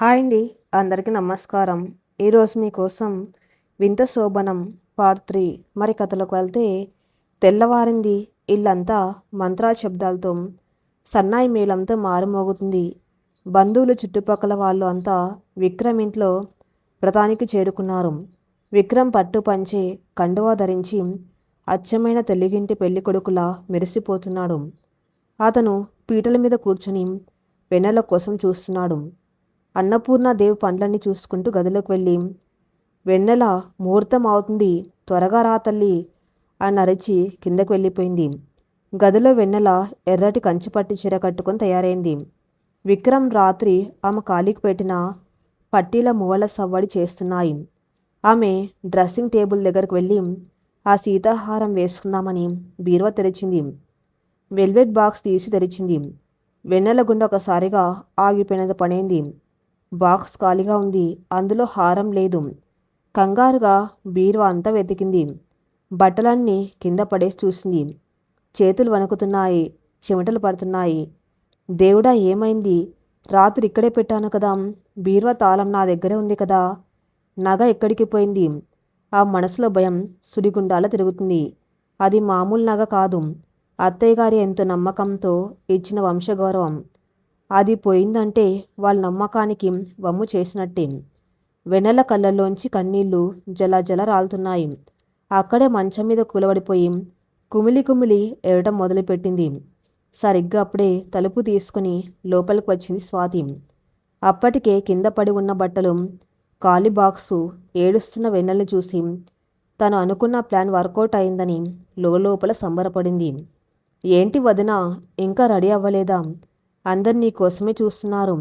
Hi అండి, అందరికీ నమస్కారం. ఈరోజు మీకోసం వింత శోభనం పార్ట్ 3 మరి కథలోకి వెళ్తే, తెల్లవారింది. ఇల్లంతా మంత్రాల శబ్దాలతో సన్నాయి మేళంతో మారుమోగుతుంది. బంధువులు చుట్టుపక్కల వాళ్ళు అంతా విక్రమ్ ఇంట్లో వ్రతానికి చేరుకున్నారు. విక్రమ్ పట్టు పంచే కండువా ధరించి అచ్చమైన తెలుగింటి పెళ్లి కొడుకులా మెరిసిపోతున్నాడు. అతను పీటల మీద కూర్చుని వెన్నెల కోసం చూస్తున్నాడు. అన్నపూర్ణాదేవి పండ్లన్నీ చూసుకుంటూ గదిలోకి వెళ్ళి, వెన్నెల ముహూర్తం అవుతుంది, త్వరగా రా తల్లి అని అరిచి కిందకు వెళ్ళిపోయింది. గదిలో వెన్నెల ఎర్రటి కంచిపట్టి చీర కట్టుకొని తయారైంది. విక్రమ్ రాత్రి ఆమె కాలికి పెట్టిన పట్టీల మువ్వల సవ్వడి చేస్తున్నాయి. ఆమె డ్రెస్సింగ్ టేబుల్ దగ్గరకు వెళ్ళి ఆ సీతాహారం వేసుకుందామని బీరువా తెరిచింది. వెల్వెట్ బాక్స్ తీసి తెరిచింది. వెన్నెల గుండె ఒకసారిగా ఆగిపోయినంత పనైంది. బాక్స్ ఖాళీగా ఉంది. అందులో హారం లేదు. కంగారుగా బీరువా అంతా వెతికింది. బట్టలన్నీ కింద పడేసి చూసింది. చేతులు వణుకుతున్నాయి, చెమటలు పడుతున్నాయి. దేవుడా, ఏమైంది? రాత్రి ఇక్కడే పెట్టాను కదా, బీరువా తాళం నా దగ్గరే ఉంది కదా, నగ ఎక్కడికి పోయింది? ఆ మనసులో భయం సుడిగుండాల తిరుగుతుంది. అది మామూలు నగ కాదు, అత్తయ్య గారి ఎంతో నమ్మకంతో ఇచ్చిన వంశగౌరవం. అది పోయిందంటే వాళ్ళ నమ్మకానికి వమ్ము చేసినట్టే. వెన్నెల కళ్ళల్లోంచి కన్నీళ్లు జల జల రాలుతున్నాయి. అక్కడే మంచం మీద కూలబడిపోయి కుమిలి కుమిలి ఏడటం మొదలుపెట్టింది. సరిగ్గా అప్పుడే తలుపు తీసుకుని లోపలికి వచ్చింది స్వాతి. అప్పటికే కింద పడి ఉన్న బట్టలు, ఖాళీ బాక్సు, ఏడుస్తున్న వెన్నెల్ని చూసి తను అనుకున్న ప్లాన్ వర్కౌట్ అయిందని లోపల సంబరపడింది. ఏంటి వదినా, ఇంకా రెడీ అవ్వలేదా? అందరు నీ కోసమే చూస్తున్నారు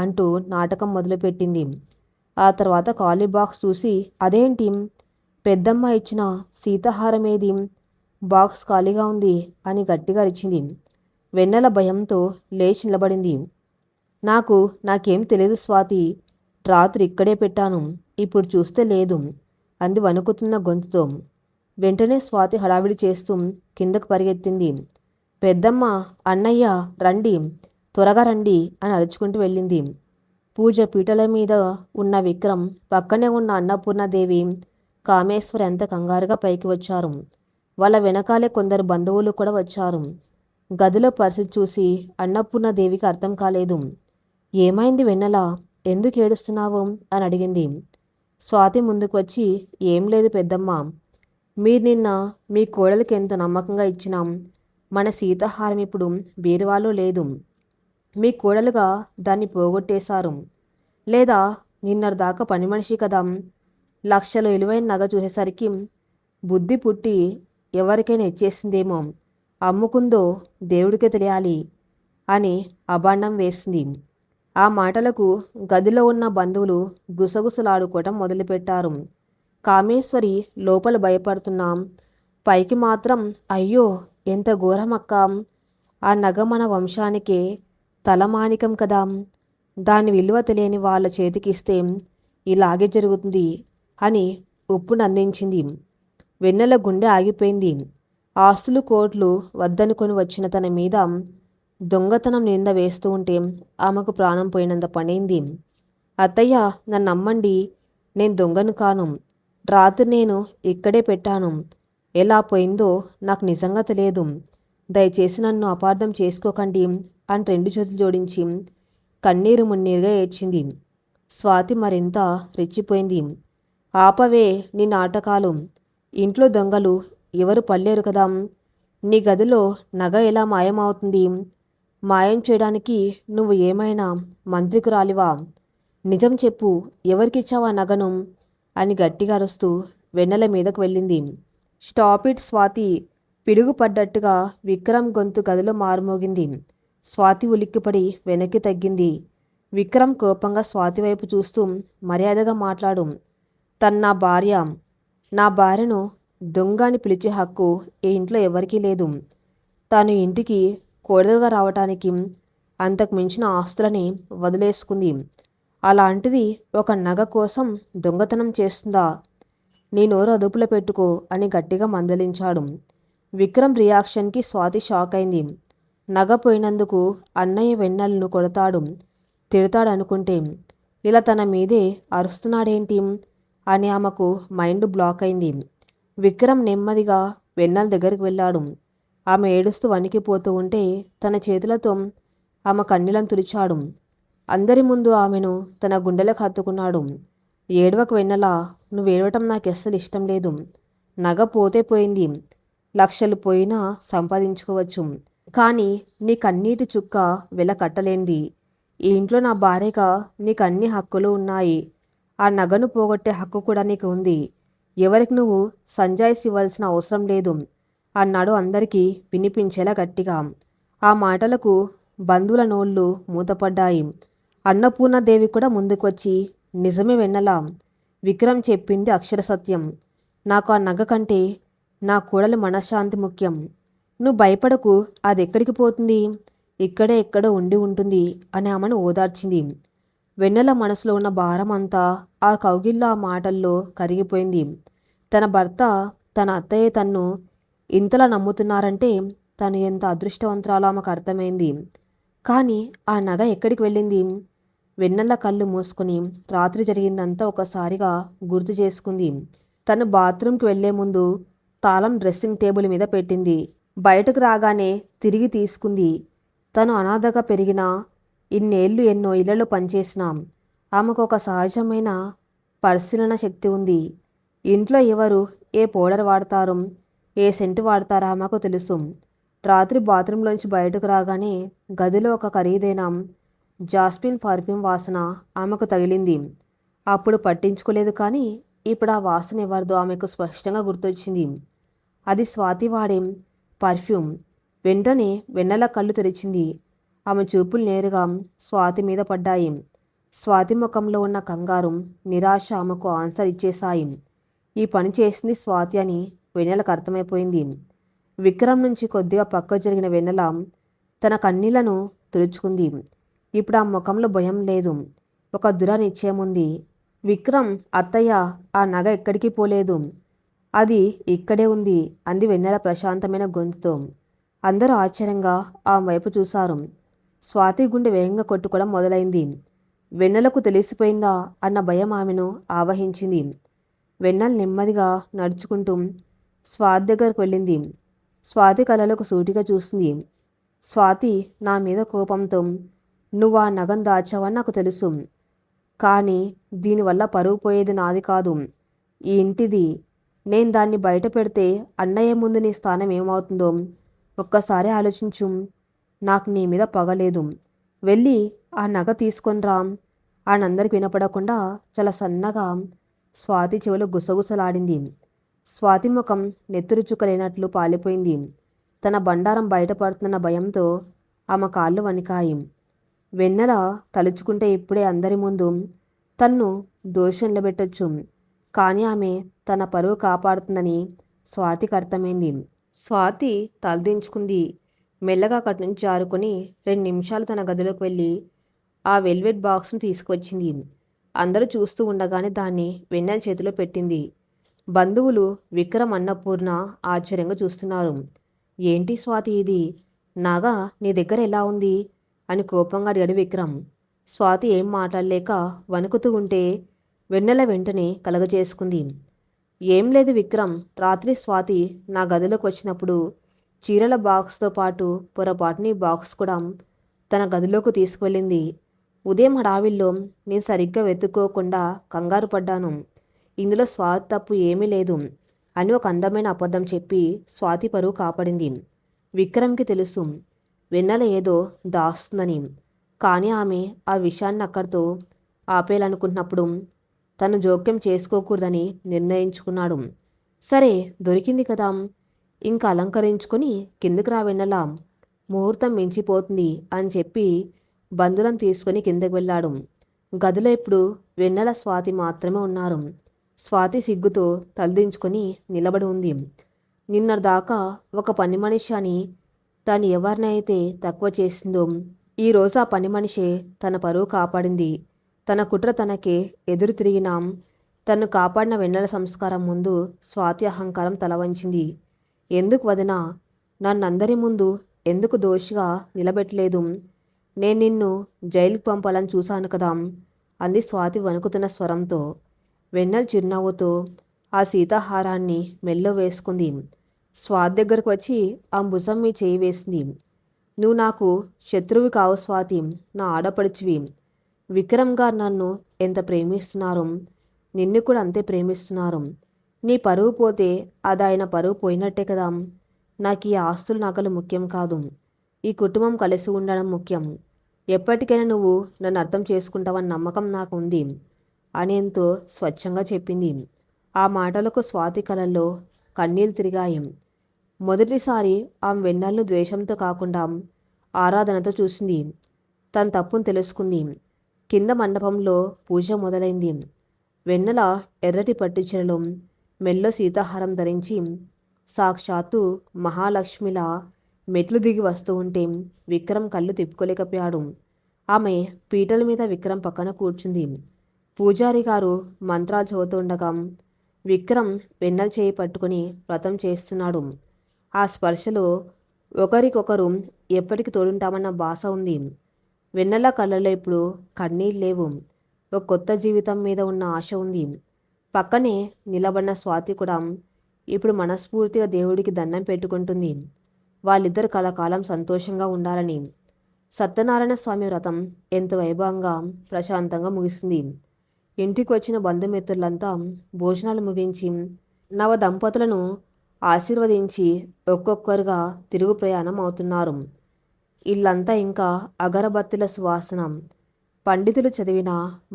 అంటూ నాటకం మొదలుపెట్టింది. ఆ తర్వాత ఖాళీ బాక్స్ చూసి, అదేంటి, పెద్దమ్మ ఇచ్చిన సీతాహారం ఏది? బాక్స్ ఖాళీగా ఉంది అని గట్టిగా అరిచింది. వెన్నెల భయంతో లేచి నిలబడింది. నాకేం తెలియదు స్వాతి, రాత్రి ఇక్కడే పెట్టాను, ఇప్పుడు చూస్తే లేదు అంది వణుకుతున్న గొంతుతో. వెంటనే స్వాతి హడావిడి చేస్తూ కిందకు పరిగెత్తింది. పెద్దమ్మ, అన్నయ్య, రండి, త్వరగా రండి అని అరుచుకుంటూ వెళ్ళింది. పూజ పీటల మీద ఉన్న విక్రమ్, పక్కనే ఉన్న అన్నపూర్ణాదేవి, కామేశ్వరి ఎంత కంగారుగా పైకి వచ్చారు. వాళ్ళ వెనకాలే కొందరు బంధువులు కూడా వచ్చారు. గదిలో పరిస్థితి చూసి అన్నపూర్ణాదేవికి అర్థం కాలేదు. ఏమైంది వెన్నెల, ఎందుకు ఏడుస్తున్నావు అని అడిగింది. స్వాతి ముందుకు వచ్చి, ఏం లేదు పెద్దమ్మ, మీరు నిన్న మీ కోడలికి ఎంత నమ్మకంగా ఇచ్చినాం, మన సీతాహారం ఇప్పుడు బీరువాలో లేదు, మీ కోడలుగా దాన్ని పోగొట్టేశారు. లేదా నిన్నటిదాకా పని మనిషి కదా, లక్షలు విలువైన నగ చూసేసరికి బుద్ధి పుట్టి ఎవరికైనా ఇచ్చేసిందేమో, అమ్ముకుందో దేవుడికే తెలియాలి అని అభాండం వేసింది. ఆ మాటలకు గదిలో ఉన్న బంధువులు గుసగుసలాడుకోవటం మొదలుపెట్టారు. కామేశ్వరి లోపల భయపడుతున్నాం, పైకి మాత్రం అయ్యో ఎంత ఘోరమక్క, ఆ నగ మన వంశానికే తలమానికం కదా, దాని విలువ తెలియని వాళ్ళ చేతికిస్తే ఇలాగే జరుగుతుంది అని ఉప్పునందించింది. వెన్నెల గుండె ఆగిపోయింది. ఆస్తులు కోట్లు వద్దనుకొని వచ్చిన తన మీద దొంగతనం నింద వేస్తూ ఉంటే ఆమెకు ప్రాణం పోయినంత పనైంది. అత్తయ్య, నన్ను నమ్మండి, నేను దొంగను కాను, రాత్రి నేను ఇక్కడే పెట్టాను, ఎలా పోయిందో నాకు నిజంగా తెలియదు, దయచేసి నన్ను అపార్థం చేసుకోకండి అని రెండు చేతులు జోడించి కన్నీరు మున్నీరుగా ఏడ్చింది. స్వాతి మరింత రెచ్చిపోయింది. ఆపవే నీ నాటకాలు, ఇంట్లో దొంగలు ఎవరు పడలేరు కదా, నీ గదిలో నగ ఎలా మాయమవుతుంది? మాయం చేయడానికి నువ్వు ఏమైనా మంత్రికురాలివా? నిజం చెప్పు, ఎవరికిచ్చావా నగను అని గట్టిగా అరుస్తూ వెన్నెల మీదకు వెళ్ళింది. స్టాప్ ఇట్ స్వాతి, పిడుగుపడ్డట్టుగా విక్రమ్ గొంతు గదిలో మారుమోగింది. స్వాతి ఉలిక్కిపడి వెనక్కి తగ్గింది. విక్రమ్ కోపంగా స్వాతి వైపు చూస్తూ, మర్యాదగా మాట్లాడు, తను నా భార్య, నా భార్యను దొంగ అని పిలిచే హక్కు ఈ ఇంట్లో ఎవరికీ లేదు. తాను ఇంటికి కోడలుగా రావటానికి అంతకు మించిన ఆస్తులని వదిలేసుకుంది, అలాంటిది ఒక నగ కోసం దొంగతనం చేస్తుందా? నీ నోరు అదుపులో పెట్టుకో అని గట్టిగా మందలించాడు. విక్రమ్ రియాక్షన్కి స్వాతి షాక్ అయింది. నగ పోయినందుకు అన్నయ్య వెన్నెలను కొడతాడు, తిడతాడనుకుంటే ఇలా తన మీదే అరుస్తున్నాడేంటి అని ఆమెకు మైండ్ బ్లాక్ అయింది. విక్రమ్ నెమ్మదిగా వెన్నెల దగ్గరికి వెళ్ళాడు. ఆమె ఏడుస్తూ వణికిపోతూ ఉంటే తన చేతులతో ఆమె కన్నీళ్లను తుడిచాడు. అందరి ముందు ఆమెను తన గుండెలకు హత్తుకున్నాడు. ఏడవకు వెన్నెల, నువ్వేడవటం నాకు అస్సలు ఇష్టం లేదు. నగ పోతే పోయింది, లక్షలు పోయినా సంపాదించుకోవచ్చు, కానీ నీ కన్నీటి చుక్క వెల కట్టలేంది. ఈ ఇంట్లో నా భార్యగా నీకు అన్ని హక్కులు ఉన్నాయి. ఆ నగను పోగొట్టే హక్కు కూడా నీకు ఉంది. ఎవరికి నువ్వు సంజాయిషి ఇవ్వాల్సిన అవసరం లేదు అన్నాడు అందరికీ వినిపించేలా గట్టిగా. ఆ మాటలకు బంధువుల నోళ్ళు మూతపడ్డాయి. అన్నపూర్ణదేవి కూడా ముందుకొచ్చి, నిజమే వెన్నెల, విక్రమ్ చెప్పింది అక్షర సత్యం. నాకు ఆ నగ కంటే నా కోడలి మనశ్శాంతి ముఖ్యం. నువ్వు భయపడకు, అది ఎక్కడికి పోతుంది, ఇక్కడే ఎక్కడో ఉండి ఉంటుంది అని ఆమెను ఓదార్చింది. వెన్నెల మనసులో ఉన్న భారం అంతా ఆ కౌగిల్లో ఆ మాటల్లో కరిగిపోయింది. తన భర్త, తన అత్తయ్య తన్ను ఇంతలా నమ్ముతున్నారంటే తను ఎంత అదృష్టవంతురాలో ఆమెకు అర్థమైంది. కానీ ఆ నగ ఎక్కడికి వెళ్ళింది? వెన్నెల కళ్ళు మూసుకుని రాత్రి జరిగిందంతా ఒకసారిగా గుర్తు చేసుకుంది. తను బాత్రూంకి వెళ్లే ముందు తాళం డ్రెస్సింగ్ టేబుల్ మీద పెట్టింది. బయటకు రాగానే తిరిగి తీసుకుంది. తను అనాథగా పెరిగిన ఇన్నేళ్లు ఎన్నో ఇళ్లలో పనిచేసినాం. ఆమెకు ఒక సహజమైన పరిశీలన శక్తి ఉంది. ఇంట్లో ఎవరు ఏ పౌడర్ వాడతారు, ఏ సెంటు వాడతారో ఆమెకు తెలుసు. రాత్రి బాత్రూంలోంచి బయటకు రాగానే గదిలో ఒక ఖరీదైన జాస్మిన్ పర్ఫ్యూమ్ వాసన ఆమెకు తగిలింది. అప్పుడు పట్టించుకోలేదు, కానీ ఇప్పుడు ఆ వాసన ఎవరిదో ఆమెకు స్పష్టంగా గుర్తొచ్చింది. అది స్వాతి వాడే పర్ఫ్యూమ్. వెంటనే వెన్నెల కళ్ళు తెరిచింది. ఆమె చూపులు నేరుగా స్వాతి మీద పడ్డాయి. స్వాతి ముఖంలో ఉన్న కంగారు, నిరాశ ఆమెకు ఆన్సర్ ఇచ్చేశాయి. ఈ పని చేసింది స్వాతి అని వెన్నెలకు అర్థమైపోయింది. విక్రమ్ నుంచి కొద్దిగా పక్క జరిగిన వెన్నెల తన కన్నీళ్లను తుడుచుకుంది. ఇప్పుడు ఆ ముఖంలో భయం లేదు, ఒక దృఢ నిశ్చయం ఉంది. విక్రమ్, అత్తయ్య, ఆ నగ ఎక్కడికి పోలేదు, అది ఇక్కడే ఉంది అంది వెన్నెల ప్రశాంతమైన గొంతుతో. అందరూ ఆశ్చర్యంగా ఆమె వైపు చూశారు. స్వాతి గుండె వేగంగా కొట్టుకోవడం మొదలైంది. వెన్నెలకు తెలిసిపోయిందా అన్న భయం ఆమెను ఆవహించింది. వెన్నెల నెమ్మదిగా నడుచుకుంటూ స్వాతి దగ్గరకు వెళ్ళింది. స్వాతి కళ్ళలోకి సూటిగా చూసింది. స్వాతి, నా మీద కోపంతో నువ్వు ఆ నగం దాచావని నాకు తెలుసు, కానీ దీనివల్ల పరువు పోయేది నాది కాదు, ఈ ఇంటిది. నేను దాన్ని బయట పెడితే అన్నయ్య ముందు నీ స్థానం ఏమవుతుందో ఒక్కసారి ఆలోచించు. నాకు నీ మీద పగలేదు, వెళ్ళి ఆ నగ తీసుకొని రా అని అందరికి వినపడకుండా చాలా సన్నగా స్వాతి చెవిలో గుసగుసలాడింది. స్వాతి ముఖం నెత్తురు చుక్కలేనట్లు పాలిపోయింది. తన బండారం బయటపడుతున్న భయంతో ఆమె కాళ్ళు వణికాయి. వెన్నెల తలుచుకుంటే ఇప్పుడే అందరి ముందు తన్ను దోషం నిలబెట్టొచ్చు, కానీ ఆమె తన పరువు కాపాడుతుందని స్వాతికి అర్థమైంది. స్వాతి తలదించుకుంది. మెల్లగా అక్కడి నుంచి జారుకొని 2 నిమిషాలు తన గదిలోకి వెళ్ళి ఆ వెల్వెట్ బాక్స్ను తీసుకువచ్చింది. అందరూ చూస్తూ ఉండగానే దాన్ని వెన్నెల చేతిలో పెట్టింది. బంధువులు విక్రమ్, అన్నపూర్ణ ఆశ్చర్యంగా చూస్తున్నారు. ఏంటి స్వాతి ఇది, నాగా నీ దగ్గర ఎలా ఉంది అని కోపంగా అడిగాడు విక్రమ్. స్వాతి ఏం మాట్లాడలేక వణుకుతూ ఉంటే వెన్నెల వెంటనే కలగజేసుకుంది. ఏం లేదు విక్రమ్, రాత్రి స్వాతి నా గదిలోకి వచ్చినప్పుడు చీరల బాక్స్తో పాటు పొరపాటుని బాక్స్ కూడా తన గదిలోకి తీసుకువెళ్ళింది. ఉదయం హడావిల్లో నేను సరిగ్గా వెతుక్కోకుండా కంగారు పడ్డాను. ఇందులో స్వాతి తప్పు ఏమీ లేదు అని ఒక అందమైన అబద్ధం చెప్పి స్వాతి పరువు కాపాడింది. విక్రమ్కి తెలుసు వెన్నెల ఏదో దాస్తుందని, కానీ ఆమె ఆ విషయాన్ని అక్కడితో ఆపేయాలనుకుంటున్నప్పుడు తను జోక్యం చేసుకోకూడదని నిర్ణయించుకున్నాడు. సరే, దొరికింది కదా, ఇంకా అలంకరించుకొని కిందకి రా వెన్నెల, ముహూర్తం మించిపోతుంది అని చెప్పి బంధువులను తీసుకొని కిందకి వెళ్ళాడు. గదిలో ఇప్పుడు వెన్నెల, స్వాతి మాత్రమే ఉన్నారు. స్వాతి సిగ్గుతో తలదించుకొని నిలబడి ఉంది. నిన్నటిదాకా ఒక పని మనిషి అని తను ఎవరినైతే తక్కువ చేసిందో ఈరోజు ఆ పని మనిషే తన పరువు కాపాడింది. తన కుట్ర తనకే ఎదురు తిరిగినా తను కాపాడిన వెన్నెల సంస్కారం ముందు స్వాతి అహంకారం తలవంచింది. ఎందుకు వదినా, నన్నందరి ముందు ఎందుకు దోషిగా నిలబెట్టలేదు? నేను నిన్ను జైలుకి పంపాలని చూశాను కదా అంది స్వాతి వణుకుతున్న స్వరంతో. వెన్నెల చిరునవ్వుతో ఆ సీతాహారాన్ని మెల్లో వేసుకుంది. స్వాతి దగ్గరకు వచ్చి ఆ భుజం మీ చేయి వేసింది. నువ్వు నాకు శత్రువు కావు స్వాతి, నా ఆడపడుచువి. విక్రమ్ గారు నన్ను ఎంత ప్రేమిస్తున్నారు, నిన్ను కూడా అంతే ప్రేమిస్తున్నారు. నీ పరువు పోతే అది ఆయన పరువు పోయినట్టే కదా. నాకు ఈ ఆస్తులు నగలు ముఖ్యం కాదు, ఈ కుటుంబం కలిసి ఉండడం ముఖ్యం. ఎప్పటికైనా నువ్వు నన్ను అర్థం చేసుకుంటావన్న నమ్మకం నాకు ఉంది అని ఎంతో స్వచ్ఛంగా చెప్పింది. ఆ మాటలకు స్వాతి కళల్లో కన్నీళ్ళు తిరిగాయి. మొదటిసారి ఆమె వెన్నెలను ద్వేషంతో కాకుండా ఆరాధనతో చూసింది. తన తప్పును తెలుసుకుంది. కింద మండపంలో పూజ మొదలైంది. వెన్నెల ఎర్రటి పట్టుచీరలో మెల్లో సీతాహారం ధరించి సాక్షాత్తు మహాలక్ష్మిలా మెట్లు దిగి వస్తూ ఉంటే విక్రమ్ కళ్ళు తిప్పుకోలేకపోయాడు. ఆమె పీటల మీద విక్రమ్ పక్కన కూర్చుంది. పూజారి గారు మంత్రాలు చదువుతుండగా విక్రమ్ వెన్నెల చేయి పట్టుకుని వ్రతం చేస్తున్నాడు. ఆ స్పర్శలో ఒకరికొకరు ఎప్పటికి తోడుంటామన్న భాష ఉంది. వెన్నెల కళ్ళలో ఇప్పుడు కన్నీళ్ళు లేవు, ఒక కొత్త జీవితం మీద ఉన్న ఆశ ఉంది. పక్కనే నిలబడిన స్వాతి కూడా ఇప్పుడు మనస్ఫూర్తిగా దేవుడికి దండం పెట్టుకుంటుంది, వాళ్ళిద్దరు కలకాలం సంతోషంగా ఉండాలని. సత్యనారాయణ స్వామి వ్రతం ఎంతో వైభవంగా ప్రశాంతంగా ముగిసింది. ఇంటికి వచ్చిన బంధుమిత్రులంతా భోజనాలు ముగించి నవ దంపతులను ఆశీర్వదించి ఒక్కొక్కరుగా తిరుగు ప్రయాణం అవుతున్నారు. ఇల్లంతా ఇంకా అగరబత్తిల సువాసన, పండితులు చదివిన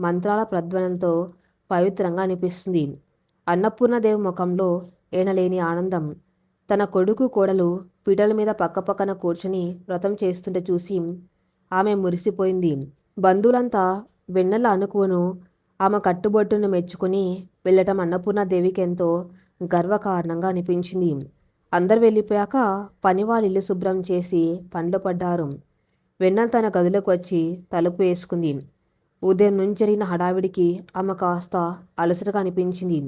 మంత్రాల ప్రధ్వనంతో పవిత్రంగా అనిపిస్తుంది. అన్నపూర్ణదేవి ముఖంలో ఏనలేని ఆనందం. తన కొడుకు కోడలు పీటల మీద పక్కపక్కన కూర్చుని వ్రతం చేస్తుంటే చూసి ఆమె మురిసిపోయింది. బంధువులంతా వెన్నెల అనుకువను ఆమె కట్టుబొట్టును మెచ్చుకుని వెళ్ళటం అన్నపూర్ణదేవికి ఎంతో గర్వకారణంగా అనిపించింది. అందరు వెళ్ళిపోయాక పని వాళ్ళ ఇల్లు శుభ్రం చేసి పండ్లు పడ్డారు. వెన్నెల తన గదిలోకి వచ్చి తలుపు వేసుకుంది. ఉదయం నుంచి జరిగిన హడావిడికి ఆమె కాస్త అలసటగా అనిపించింది.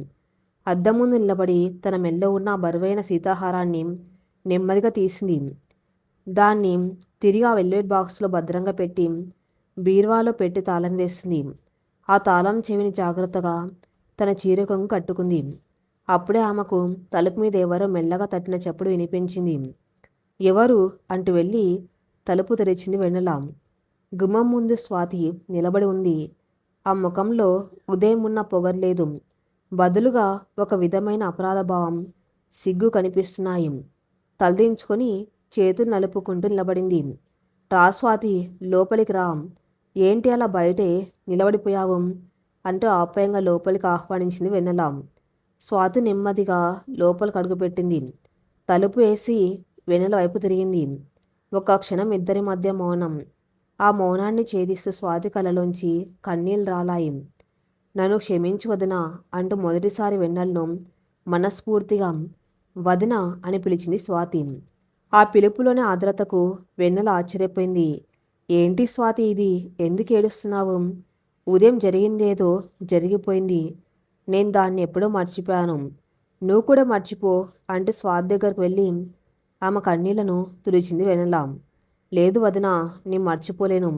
అద్దం ముందు నిలబడి తన మెల్లో ఉన్న బరువైన సీతాహారాన్ని నెమ్మదిగా తీసింది. దాన్ని తిరిగి ఆ వెల్వెట్ బాక్స్లో భద్రంగా పెట్టి బీరువాలో పెట్టి తాళం వేసింది. ఆ తాళం చెవిని జాగ్రత్తగా తన చీర కొంగు కట్టుకుంది. అప్పుడే ఆమెకు తలుపు మీద ఎవరో మెల్లగా తట్టిన చప్పుడు వినిపించింది. ఎవరు అంటూ వెళ్ళి తలుపు తెరిచింది వెన్నెల. గుమ్మం ముందు స్వాతి నిలబడి ఉంది. ఆ ముఖంలో ఉదయం ఉన్న పొగర్లేదు, బదులుగా ఒక విధమైన అపరాధ భావం, సిగ్గు కనిపిస్తున్నాయి. తలదించుకొని చేతులు నలుపుకుంటూ నిలబడింది. రా స్వాతి, లోపలికి రా. ఏంటి అలా బయటే నిలబడిపోయావు అంటూ ఆప్యాయంగా లోపలికి ఆహ్వానించింది వెన్నెల. స్వాతి నెమ్మదిగా లోపలికి అడుగుపెట్టింది. తలుపు వేసి వెన్నెల వైపు తిరిగింది. ఒక క్షణం ఇద్దరి మధ్య మౌనం. ఆ మౌనాన్ని ఛేదిస్తూ స్వాతి కళ్ళలోంచి కన్నీళ్ళు రాలాయి. నన్ను క్షమించు వదినా అంటూ మొదటిసారి వెన్నెలను మనస్ఫూర్తిగా వదిన అని పిలిచింది స్వాతి. ఆ పిలుపులోని ఆర్ద్రతకు వెన్నెల ఆశ్చర్యపోయింది. ఏంటి స్వాతి ఇది, ఎందుకు ఏడుస్తున్నావు? ఉదయం జరిగిందేదో జరిగిపోయింది, నేను దాన్ని ఎప్పుడో మర్చిపోయాను, నువ్వు కూడా మర్చిపో అంటూ స్వాతి దగ్గరకు వెళ్ళి ఆమె కన్నీళ్లను తుడిచింది వెన్నెల. లేదు వదినా, నేను మర్చిపోలేను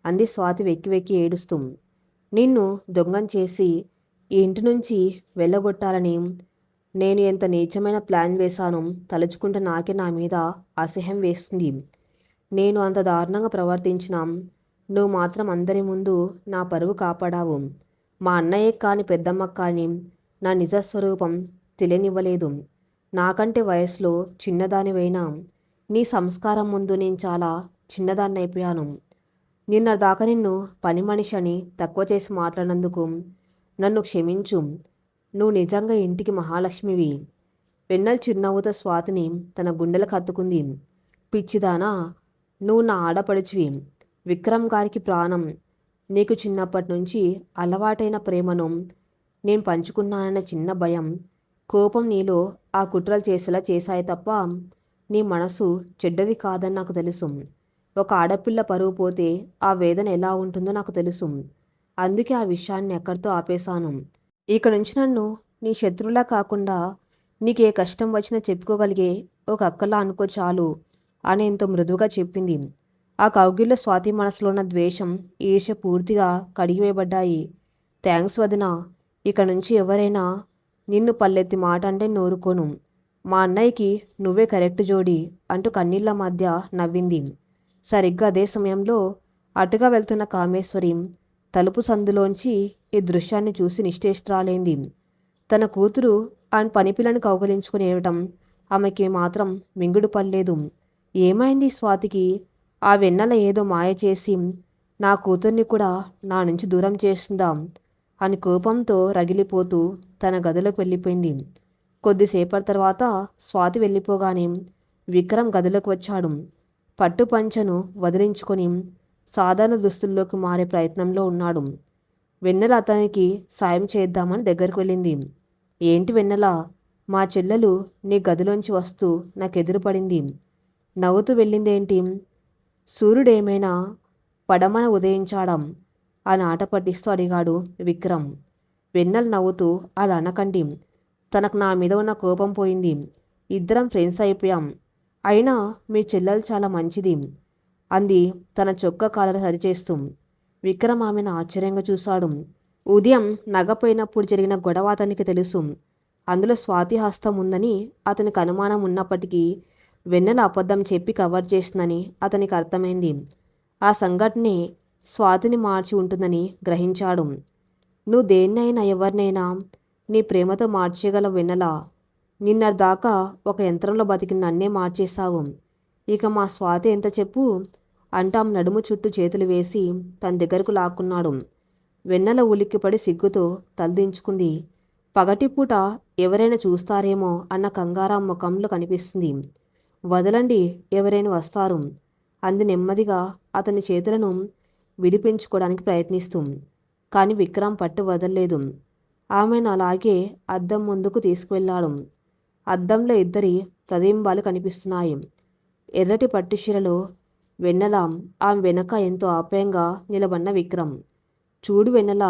అంది స్వాతి వెక్కి వెక్కి ఏడుస్తూ. నిన్ను దొంగం చేసి ఈ ఇంటి నుంచి వెళ్ళగొట్టాలని నేను ఎంత నీచమైన ప్లాన్ వేశాను తలుచుకుంటే నాకే నా మీద అసహ్యం వేస్తుంది. నేను అంత దారుణంగా ప్రవర్తించినా నువ్వు మాత్రం అందరి ముందు నా పరువు కాపాడావు. మా అన్నయ్య కానీ పెద్దమ్మకు కానీ నా నిజస్వరూపం తెలియనివ్వలేదు. నాకంటే వయసులో చిన్నదానివైనా నీ సంస్కారం ముందు నేను చాలా చిన్నదాన్ని అయిపోయాను. నిన్న దాకా నిన్ను పని మనిషి అని తక్కువ చేసి మాట్లాడినందుకు నన్ను క్షమించు. నువ్వు నిజంగా ఇంటికి మహాలక్ష్మివి. వెన్నెల చిరునవ్వుతో స్వాతిని తన గుండెలకు హత్తుకుంది. పిచ్చిదానా, నువ్వు నా ఆడపడుచువి, విక్రమ్ గారికి ప్రాణం. నీకు చిన్నప్పటి నుంచి అలవాటైన ప్రేమను నేను పంచుకున్నానన్న చిన్న భయం, కోపం నీలో ఆ కుట్రలు చేసేలా చేశాయి తప్ప నీ మనసు చెడ్డది కాదని నాకు తెలుసు. ఒక ఆడపిల్ల పరువు పోతే ఆ వేదన ఎలా ఉంటుందో నాకు తెలుసు. అందుకే ఆ విషయాన్ని ఎక్కడితో ఆపేశాను. ఇక నుంచి నన్ను నీ శత్రువులా కాకుండా నీకే కష్టం వచ్చినా చెప్పుకోగలిగే ఒక అక్కలా అనుకో చాలు అని ఎంతో మృదువుగా చెప్పింది. ఆ కౌగిల్లో స్వాతి మనసులో ఉన్న ద్వేషం, ఈర్ష్య పూర్తిగా కడిగివేయబడ్డాయి. థ్యాంక్స్ వదినా. ఇక నుంచి ఎవరైనా నిన్ను పల్లెత్తి మాట అంటే నూరుకోను. మా అన్నయ్యకి నువ్వే కరెక్ట్ జోడి అంటూ కన్నీళ్ల మధ్య నవ్వింది. సరిగ్గా అదే సమయంలో అటుగా వెళ్తున్న కామేశ్వరి తలుపు సందులోంచి ఈ దృశ్యాన్ని చూసి నిశ్చేష్టురాలైంది. తన కూతురు ఆయన పనిపిల్లని కౌగలించుకుని ఏడవటం ఆమెకి మాత్రం మింగుడు పడలేదు. ఏమైంది స్వాతికి? ఆ వెన్నెల ఏదో మాయ చేసి నా కూతుర్ని కూడా నా నుంచి దూరం చేస్తుందా అని కోపంతో రగిలిపోతూ తన గదిలోకి వెళ్ళిపోయింది. కొద్దిసేపటి తర్వాత స్వాతి వెళ్ళిపోగానే విక్రమ్ గదిలోకి వచ్చాడు. పట్టు పంచను వదిలించుకొని సాధారణ దుస్తుల్లోకి మారే ప్రయత్నంలో ఉన్నాడు. వెన్నెల అతనికి సాయం చేద్దామని దగ్గరికి వెళ్ళింది. ఏంటి వెన్నెల, మా చెల్లెలు నీ గదిలోంచి వస్తూ నాకెదురుపడింది. నవ్వుతూ వెళ్ళిందేంటి? సూర్యుడేమైనా పడమన ఉదయించాడం అని ఆట పట్టిస్తూ అడిగాడు విక్రమ్. వెన్నెల నవ్వుతూ అలా అనకండి, తనకు నా మీద ఉన్న కోపం పోయింది. ఇద్దరం ఫ్రెండ్స్ అయిపోయాం. అయినా మీ చెల్లెలు చాలా మంచిది అంది తన చొక్కా కాలర్ సరిచేస్తూ. విక్రమ్ ఆమెను ఆశ్చర్యంగా చూశాడు. ఉదయం నగపోయినప్పుడు జరిగిన గొడవ అతనికి తెలుసు. అందులో స్వాతి హస్తం ఉందని అతనికి అనుమానం ఉన్నప్పటికీ వెన్నెల అబద్ధం చెప్పి కవర్ చేసిందని అతనికి అర్థమైంది. ఆ సంఘటనే స్వాతిని మార్చి ఉంటుందని గ్రహించాడు. నువ్వు దేన్నైనా ఎవరినైనా నీ ప్రేమతో మార్చేయగల వెన్నెల. నిన్నటిదాకా ఒక యంత్రంలో బతికిన నన్నే మార్చేశావు. ఇక మా స్వాతి ఎంత చెప్పు అంటూ ఆమె నడుము చుట్టూ చేతులు వేసి తన దగ్గరకు లాక్కున్నాడు. వెన్నెల ఉలిక్కిపడి సిగ్గుతో తలదించుకుంది. పగటిపూట ఎవరైనా చూస్తారేమో అన్న కంగారా ముఖంలో కనిపిస్తుంది. వదలండి, ఎవరైనా వస్తారు అంది నెమ్మదిగా అతని చేతులను విడిపించుకోవడానికి ప్రయత్నిస్తూ. కానీ విక్రమ్ పట్టు వదల్లేదు. ఆమెను అలాగే అద్దం ముందుకు తీసుకువెళ్ళాడు. అద్దంలో ఇద్దరి ప్రతిబింబాలు కనిపిస్తున్నాయి. ఎర్రటి పట్టుచీరలో వెన్నెల, ఆమె వెనక ఎంతో ఆప్యాయంగా నిలబడిన విక్రమ్. చూడు వెన్నెల,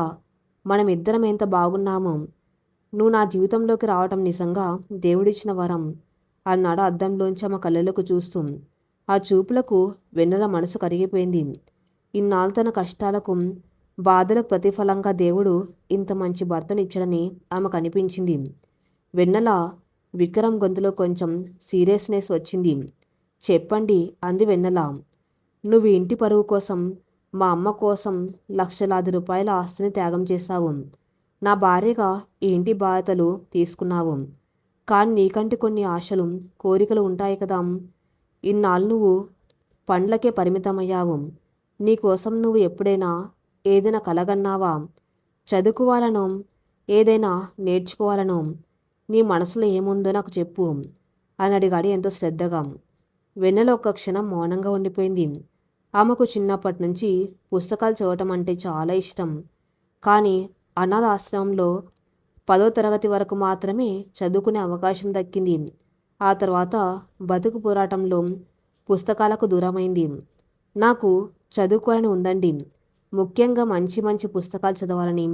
మనమిద్దరం ఎంత బాగున్నామో. నువ్వు నా జీవితంలోకి రావటం నిజంగా దేవుడిచ్చిన వరం అన్నాడు అద్దంలోంచి ఆమె కళ్ళలోకి చూస్తూ. ఆ చూపులకు వెన్నెల మనసు కరిగిపోయింది. ఇన్నాళ్ళు తన కష్టాలకు, బాధలకు ప్రతిఫలంగా దేవుడు ఇంత మంచి భర్తనిచ్చాడని ఆమెకు అనిపించింది. వెన్నెల, విక్రమ్ గొంతులో కొంచెం సీరియస్నెస్ వచ్చింది. చెప్పండి అంది వెన్నెల. నువ్వు ఇంటి పరువు కోసం, మా అమ్మ కోసం లక్షలాది రూపాయల ఆస్తిని త్యాగం చేశావు. నా భార్యగా ఈ ఇంటి బాధ్యతలు తీసుకున్నావు. కానీ నీకంటే కొన్ని ఆశలు, కోరికలు ఉంటాయి కదా. ఇన్నాళ్ళు నువ్వు పండ్లకే పరిమితమయ్యావు. నీకోసం నువ్వు ఎప్పుడైనా ఏదైనా కలగన్నావా? చదువుకోవాలనో, ఏదైనా నేర్చుకోవాలనో నీ మనసులో ఏముందో నాకు చెప్పు అని అడిగాడు ఎంతో శ్రద్ధగా. వెన్నెల ఒక్క క్షణం మౌనంగా ఉండిపోయింది. ఆమెకు చిన్నప్పటి నుంచి పుస్తకాలు చదవటం అంటే చాలా ఇష్టం. కానీ అనాథ ఆశ్రమంలో 10వ తరగతి వరకు మాత్రమే చదువుకునే అవకాశం దక్కింది. ఆ తర్వాత బతుకు పోరాటంలో పుస్తకాలకు దూరమైంది. నాకు చదువుకోవాలని ఉందండి. ముఖ్యంగా మంచి మంచి పుస్తకాలు చదవాలని,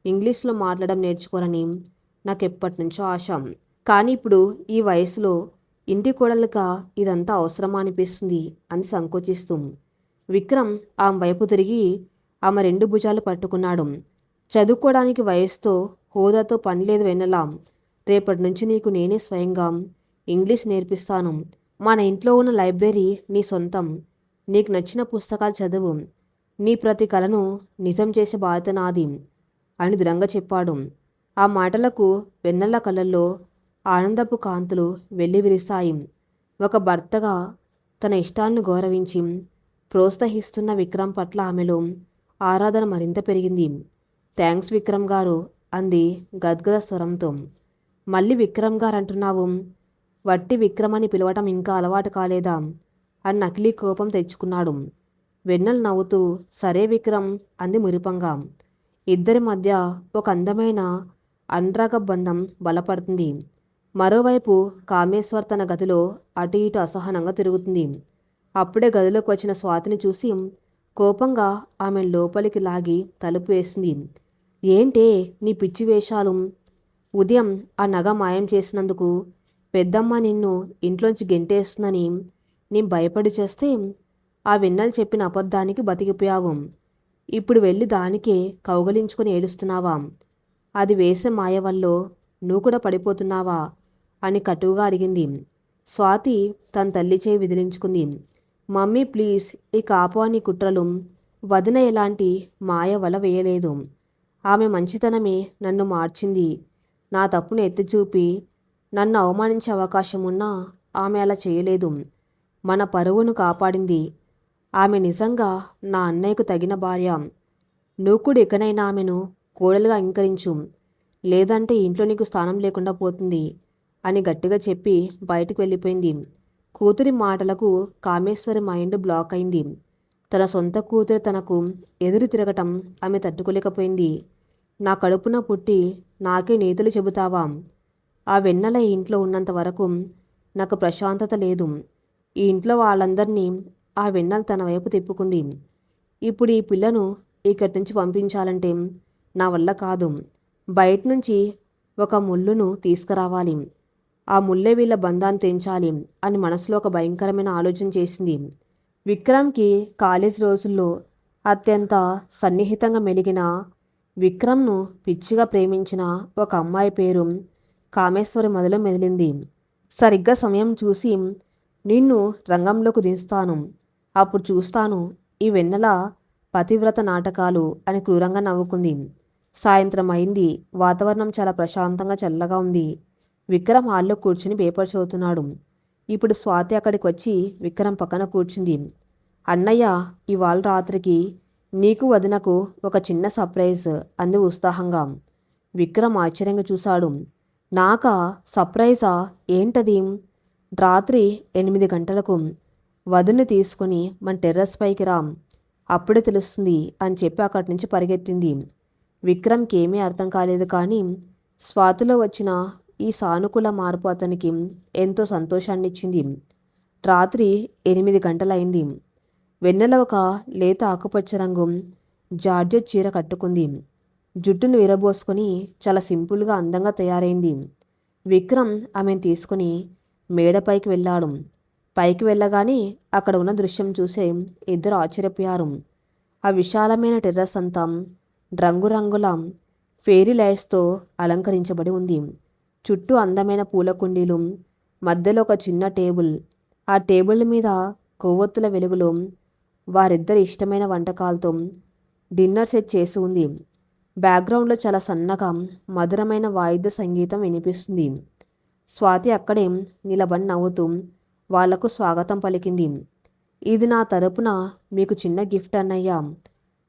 ఇంగ్లీష్లో మాట్లాడడం నేర్చుకోవాలని నాకు ఎప్పటి నుంచో ఆశ. కానీ ఇప్పుడు ఈ వయసులో ఇంటి కోడలుగా ఇదంతా అవసరమా అనిపిస్తుంది అని సంకోచిస్తూ విక్రమ్ ఆమె వైపు తిరిగి ఆమె 2 భుజాలు పట్టుకున్నాడు. చదువుకోవడానికి వయసుతో, హోదాతో పనిలేదు వెన్నెల. రేపటి నుంచి నీకు నేనే స్వయంగా ఇంగ్లీష్ నేర్పిస్తాను. మన ఇంట్లో ఉన్న లైబ్రరీ నీ సొంతం. నీకు నచ్చిన పుస్తకాలు చదువు. నీ ప్రతి కలను నిజం చేసే బాధ్యత నాది అని దృఢంగా చెప్పాడు. ఆ మాటలకు వెన్నెల కళ్ళల్లో ఆనందపు కాంతులు వెల్లివిరిశాయి. ఒక భర్తగా తన ఇష్టాలను గౌరవించి ప్రోత్సహిస్తున్న విక్రమ్ పట్ల ఆమెలో ఆరాధన మరింత పెరిగింది. థ్యాంక్స్ విక్రమ్ గారు అంది గద్గద స్వరంతో. మళ్ళీ విక్రమ్ గారు అంటున్నావు? వట్టి విక్రమ్ అని పిలవటం ఇంకా అలవాటు కాలేదా అని నకిలీ కోపం తెచ్చుకున్నాడు. వెన్నెల నవ్వుతూ సరే విక్రమ్ అంది మురిపంగా. ఇద్దరి మధ్య ఒక అందమైన అనురాగ బంధం బలపడుతుంది. మరోవైపు కామేశ్వర్ తన గదిలో అటు ఇటు అసహనంగా తిరుగుతుంది. అప్పుడే గదిలోకి వచ్చిన స్వాతిని చూసి కోపంగా ఆమె లోపలికి లాగి తలుపు వేసింది. ఏంటే నీ పిచ్చి వేషాలు? ఉదయం ఆ నగ మాయం చేసినందుకు పెద్దమ్మ నిన్ను ఇంట్లోంచి గెంటేస్తుందని నేను భయపడి చేస్తే ఆ వెన్నెల చెప్పిన అబద్ధానికి బతికిపోయావు. ఇప్పుడు వెళ్ళి దానికే కౌగలించుకుని ఏడుస్తున్నావా? అది వేసే మాయ వల్లో నువ్వు కూడా పడిపోతున్నావా అని కటువుగా అడిగింది. స్వాతి తన తల్లి చేయి విదిలించుకుంది. మమ్మీ ప్లీజ్, ఈ కాపాని కుట్రలు. వదిన ఎలాంటి మాయ వల వేయలేదు. ఆమె మంచితనమే నన్ను మార్చింది. నా తప్పును ఎత్తిచూపి నన్ను అవమానించే అవకాశం ఉన్నా ఆమె అలా చేయలేదు. మన పరువును కాపాడింది. ఆమె నిజంగా నా అన్నయ్యకు తగిన భార్య. నువ్వు కూడా ఇకనైనా ఆమెను కోడలుగా అంగీకరించు, లేదంటే ఇంట్లో నీకు స్థానం లేకుండా పోతుంది అని గట్టిగా చెప్పి బయటకు వెళ్ళిపోయింది. కూతురి మాటలకు కామేశ్వరి మైండ్ బ్లాక్ అయింది. తన సొంత కూతురు తనకు ఎదురు తిరగటం ఆమె తట్టుకోలేకపోయింది. నా కడుపున పుట్టి నాకే నీతులు చెబుతావా? ఆ వెన్నెల ఈ ఇంట్లో ఉన్నంత వరకు నాకు ప్రశాంతత లేదు. ఈ ఇంట్లో వాళ్ళందరినీ ఆ వెన్నెల తన వైపు తిప్పుకుంది. ఇప్పుడు ఈ పిల్లను ఇక్కడి నుంచి పంపించాలంటే నా వల్ల కాదు. బయట నుంచి ఒక ముళ్ళును తీసుకురావాలి. ఆ ముల్లే వీళ్ళ బంధాన్ని తెంచాలి అని మనసులో ఒక భయంకరమైన ఆలోచన చేసింది. విక్రమ్కి కాలేజ్ రోజుల్లో అత్యంత సన్నిహితంగా మెలిగిన, విక్రమ్ను పిచ్చిగా ప్రేమించిన ఒక అమ్మాయి పేరు కామేశ్వరి మొదలు మెదిలింది. సరిగ్గా సమయం చూసి నిన్ను రంగంలోకి దించుతాను, అప్పుడు చూస్తాను ఈ వెన్నెల పతివ్రత నాటకాలు అని క్రూరంగా నవ్వుకుంది. సాయంత్రం అయింది. వాతావరణం చాలా ప్రశాంతంగా చల్లగా ఉంది. విక్రమ్ హాల్లో కూర్చుని పేపర్ చదువుతున్నాడు. ఇప్పుడు స్వాతి అక్కడికి వచ్చి విక్రమ్ పక్కన కూర్చుంది. అన్నయ్య, ఇవాళ రాత్రికి నీకు వదినకు ఒక చిన్న సర్ప్రైజ్ అంది ఉత్సాహంగా. విక్రమ్ ఆశ్చర్యంగా చూశాడు. నాకా సర్ప్రైజా? ఏంటది? రాత్రి 8 గంటలకు వదిన్ని తీసుకుని మన టెర్రస్ పైకి రా, అప్పుడే తెలుస్తుంది అని చెప్పి అక్కడి నుంచి పరిగెత్తింది. విక్రమ్కి ఏమీ అర్థం కాలేదు. కానీ స్వాతిలో వచ్చిన ఈ సానుకూల మార్పు అతనికి ఎంతో సంతోషాన్నిచ్చింది. రాత్రి 8 గంటలైంది. వెన్నెల ఒక లేత ఆకుపచ్చ రంగు జార్జెట్ చీర కట్టుకుంది. జుట్టును విరబోసుకొని చాలా సింపుల్గా అందంగా తయారైంది. విక్రమ్ ఆమెను తీసుకుని మేడపైకి వెళ్ళాడు. పైకి వెళ్ళగానే అక్కడ ఉన్న దృశ్యం చూసే ఇద్దరు ఆశ్చర్యపోయారు. ఆ విశాలమైన టెర్రస్ అంతా రంగురంగుల ఫెయిరీ లైట్స్తో అలంకరించబడి ఉంది. చుట్టూ అందమైన పూల కుండీలు, మధ్యలో ఒక చిన్న టేబుల్. ఆ టేబుల్ మీద కొవ్వొత్తుల వెలుగులో వారిద్దరి ఇష్టమైన వంటకాలతో డిన్నర్ సెట్ చేసి ఉంది. బ్యాక్గ్రౌండ్లో చాలా సన్నగా మధురమైన వాయిద్య సంగీతం వినిపిస్తుంది. స్వాతి అక్కడే నిలబడి నవ్వుతూ వాళ్లకు స్వాగతం పలికింది. ఇది నా తరపున మీకు చిన్న గిఫ్ట్ అన్నయ్య.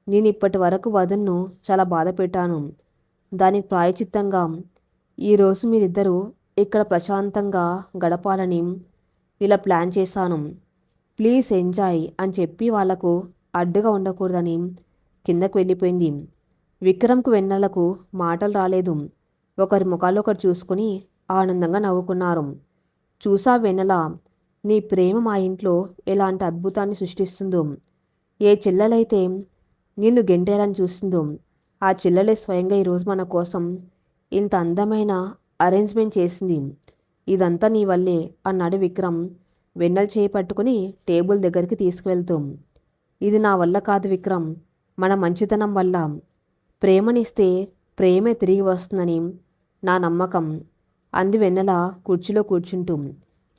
నేను ఇప్పటి వరకు వదన్ను చాలా బాధ పెట్టాను. దానికి ప్రాయచిత్తంగా ఈరోజు మీరిద్దరూ ఇక్కడ ప్రశాంతంగా గడపాలని ఇలా ప్లాన్ చేశాను. ప్లీజ్ ఎంజాయ్ అని చెప్పి వాళ్లకు అడ్డుగా ఉండకూడదని కిందకు వెళ్ళిపోయింది. విక్రమ్కు వెన్నెలకు మాటలు రాలేదు. ఒకరి ముఖాలు ఒకరు చూసుకుని ఆనందంగా నవ్వుకున్నారు. చూసా వెన్నెల, నీ ప్రేమ మా ఇంట్లో ఎలాంటి అద్భుతాన్ని సృష్టిస్తుందో. ఏ చెల్లెలైతే నిన్ను గెంటేయాలని చూస్తుందో ఆ చెల్లెలే స్వయంగా ఈరోజు మన కోసం ఇంత అందమైన అరేంజ్మెంట్ చేసింది. ఇదంతా నీ వల్లే అన్నాడు విక్రమ్ వెన్నెల చేయి పట్టుకుని టేబుల్ దగ్గరికి తీసుకువెళ్తూ. ఇది నా వల్ల కాదు విక్రమ్, మన మంచితనం వల్ల. ప్రేమనిస్తే ప్రేమే తిరిగి వస్తుందని నా నమ్మకం అంది వెన్నెల కుర్చీలో కూర్చుంటూ.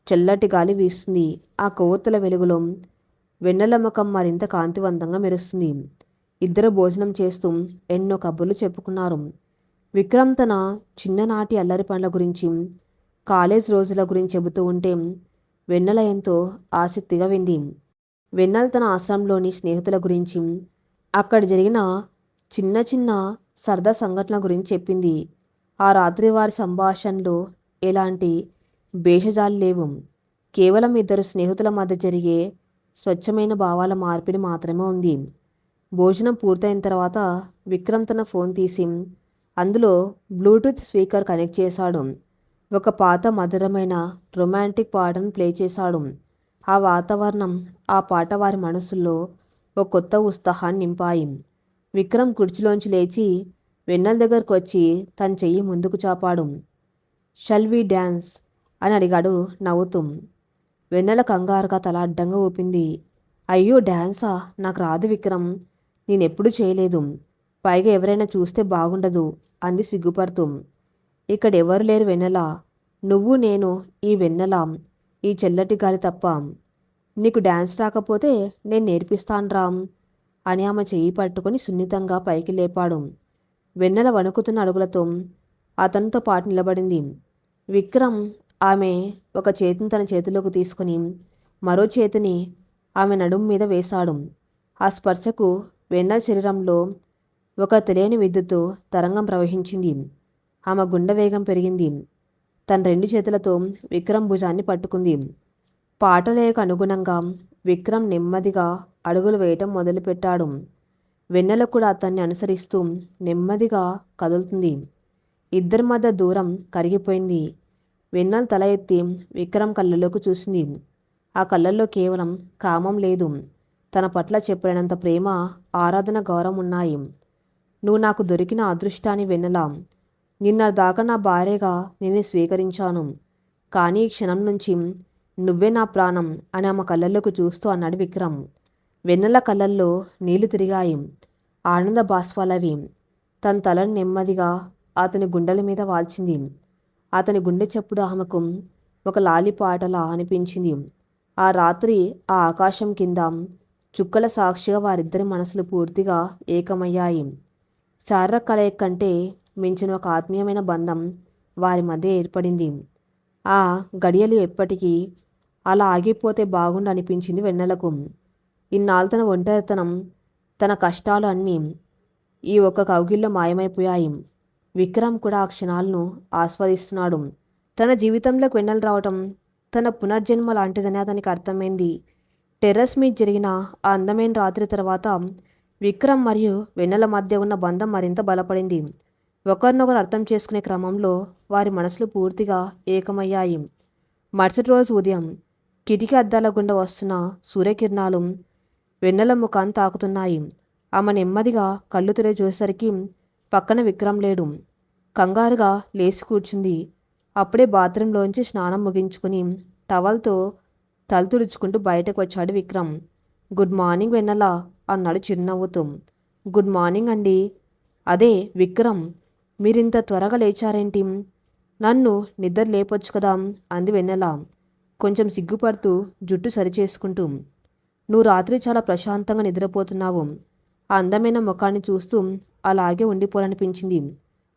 చల్లటి గాలి వీస్తుంది. ఆ కొవ్వొత్తుల వెలుగులో వెన్నెల ముఖం మరింత కాంతివంతంగా మెరుస్తుంది. ఇద్దరు భోజనం చేస్తూ ఎన్నో కబుర్లు చెప్పుకున్నారు. విక్రమ్ తన చిన్ననాటి అల్లరి పనుల గురించి, కాలేజ్ రోజుల గురించి చెబుతూ ఉంటే వెన్నెల ఎంతో ఆసక్తిగా వింది. వెన్నెల తన ఆశ్రమంలోని స్నేహితుల గురించి, అక్కడ జరిగిన చిన్న చిన్న సరదా సంఘటనల గురించి చెప్పింది. ఆ రాత్రి వారి సంభాషణలో ఎలాంటి భేషజాలు లేవు. కేవలం ఇద్దరు స్నేహితుల మధ్య జరిగే స్వచ్ఛమైన భావాల మార్పిడి మాత్రమే ఉంది. భోజనం పూర్తయిన తర్వాత విక్రమ్ తన ఫోన్ తీసి అందులో బ్లూటూత్ స్పీకర్ కనెక్ట్ చేశాడు. ఒక పాత మధురమైన రొమాంటిక్ పాటను ప్లే చేశాడు. ఆ వాతావరణం, ఆ పాట వారి మనసుల్లో ఒక కొత్త ఉత్సాహాన్ని నింపాయి. విక్రమ్ కుర్చీలోంచి లేచి వెన్నెల దగ్గరకు వచ్చి తన చెయ్యి ముందుకు చాపాడు. షల్ వి డ్యాన్స్ అని అడిగాడు నవ్వుతూ. వెన్నెల కంగారుగా తల అడ్డంగా ఊపింది. అయ్యో డ్యాన్సా, నాకు రాదు విక్రమ్, నేనెప్పుడు చేయలేదు. పైగా ఎవరైనా చూస్తే బాగుండదు అంది సిగ్గుపడుతూ. ఇక్కడెవరు లేరు వెన్నెల, నువ్వు నేను, ఈ వెన్నెల, ఈ చల్లటి గాలి తప్ప. నీకు డ్యాన్స్ రాకపోతే నేను నేర్పిస్తాన్రా అని ఆమె చెయ్యి పట్టుకొని సున్నితంగా పైకి లేపాడు. వెన్నెల వణుకుతున్న అడుగులతో అతనితో పాటు నిలబడింది. విక్రమ్ ఆమె ఒక చేతిని తన చేతిలోకి తీసుకుని మరో చేతిని ఆమె నడుము మీద వేశాడు. ఆ స్పర్శకు వెన్నెల శరీరంలో ఒక తెలియని విద్యుత్తు తరంగం ప్రవహించింది. ఆమె గుండె వేగం పెరిగింది. తన 2 చేతులతో విక్రమ్ భుజాన్ని పట్టుకుంది. పాటలకు అనుగుణంగా విక్రమ్ నెమ్మదిగా అడుగులు వేయటం మొదలుపెట్టాడు. వెన్నెల కూడా అతన్ని అనుసరిస్తూ నెమ్మదిగా కదులుతుంది. ఇద్దరి మధ్య దూరం కరిగిపోయింది. వెన్నెల తల ఎత్తి విక్రమ్ కళ్ళలోకి చూసింది. ఆ కళ్ళల్లో కేవలం కామం లేదు, తన పట్ల చెప్పలేనంత ప్రేమ, ఆరాధన, గౌరవం ఉన్నాయి. నువ్వు నాకు దొరికిన అదృష్టాన్ని వెన్నెల. నిన్న దాకా నా భార్యగా నేను స్వీకరించాను. కానీ ఈ క్షణం నుంచి నువ్వే నా ప్రాణం అని ఆమె కళ్ళల్లోకి చూస్తూ అన్నాడు విక్రమ్. వెన్నెల కళ్ళల్లో నీళ్లు తిరిగాయి, ఆనంద బాష్పాలవి. తన తలను నెమ్మదిగా అతని గుండెల మీద వాల్చింది. అతని గుండె చప్పుడు ఆమెకు ఒక లాలిపాటలా అనిపించింది. ఆ రాత్రి ఆ ఆకాశం కింద చుక్కల సాక్షిగా వారిద్దరి మనసులు పూర్తిగా ఏకమయ్యాయి. శారీరక కలయిక కంటే మించిన ఒక ఆత్మీయమైన బంధం వారి మధ్య ఏర్పడింది. ఆ గడియలు ఎప్పటికీ అలా ఆగిపోతే బాగుండు అనిపించింది వెన్నెలకు. ఇన్నాళ్ళు తన ఒంటరితనం, తన కష్టాలు అన్నీ ఈ ఒక్క కౌగిల్లో మాయమైపోయాయి. విక్రమ్ కూడా ఆ క్షణాలను ఆస్వాదిస్తున్నాడు. తన జీవితంలోకి వెన్నెల రావటం తన పునర్జన్మ లాంటిదని అతనికి అర్థమైంది. టెర్రస్ మీద జరిగిన ఆ అందమైన రాత్రి తర్వాత విక్రమ్ మరియు వెన్నెల మధ్య ఉన్న బంధం మరింత బలపడింది. ఒకరినొకరు అర్థం చేసుకునే క్రమంలో వారి మనసులు పూర్తిగా ఏకమయ్యాయి. మరుసటి రోజు ఉదయం కిటికీ అద్దాల గుండా వస్తున్న సూర్యకిరణాలు వెన్నెల ముఖాన్ని తాకుతున్నాయి. ఆమె నెమ్మదిగా కళ్ళు తెరిచి చూసేసరికి పక్కన విక్రమ్ లేడు. కంగారుగా లేచి కూర్చుంది. అప్పుడే బాత్రూంలోంచి స్నానం ముగించుకుని టవల్తో తల తుడుచుకుంటూ బయటకు వచ్చాడు విక్రమ్. గుడ్ మార్నింగ్ వెన్నెల అన్నాడు చిరునవ్వుతూ. గుడ్ మార్నింగ్ అండి. అదే విక్రమ్, మీరింత త్వరగా లేచారేంటి? నన్ను నిద్ర లేపొచ్చు కదా అంది వెన్నెల కొంచెం సిగ్గుపడుతూ జుట్టు సరిచేసుకుంటూ. నువ్వు రాత్రి చాలా ప్రశాంతంగా నిద్రపోతున్నావు. ఆ అందమైన ముఖాన్ని చూస్తూ అలాగే ఉండిపోవాలనిపించింది,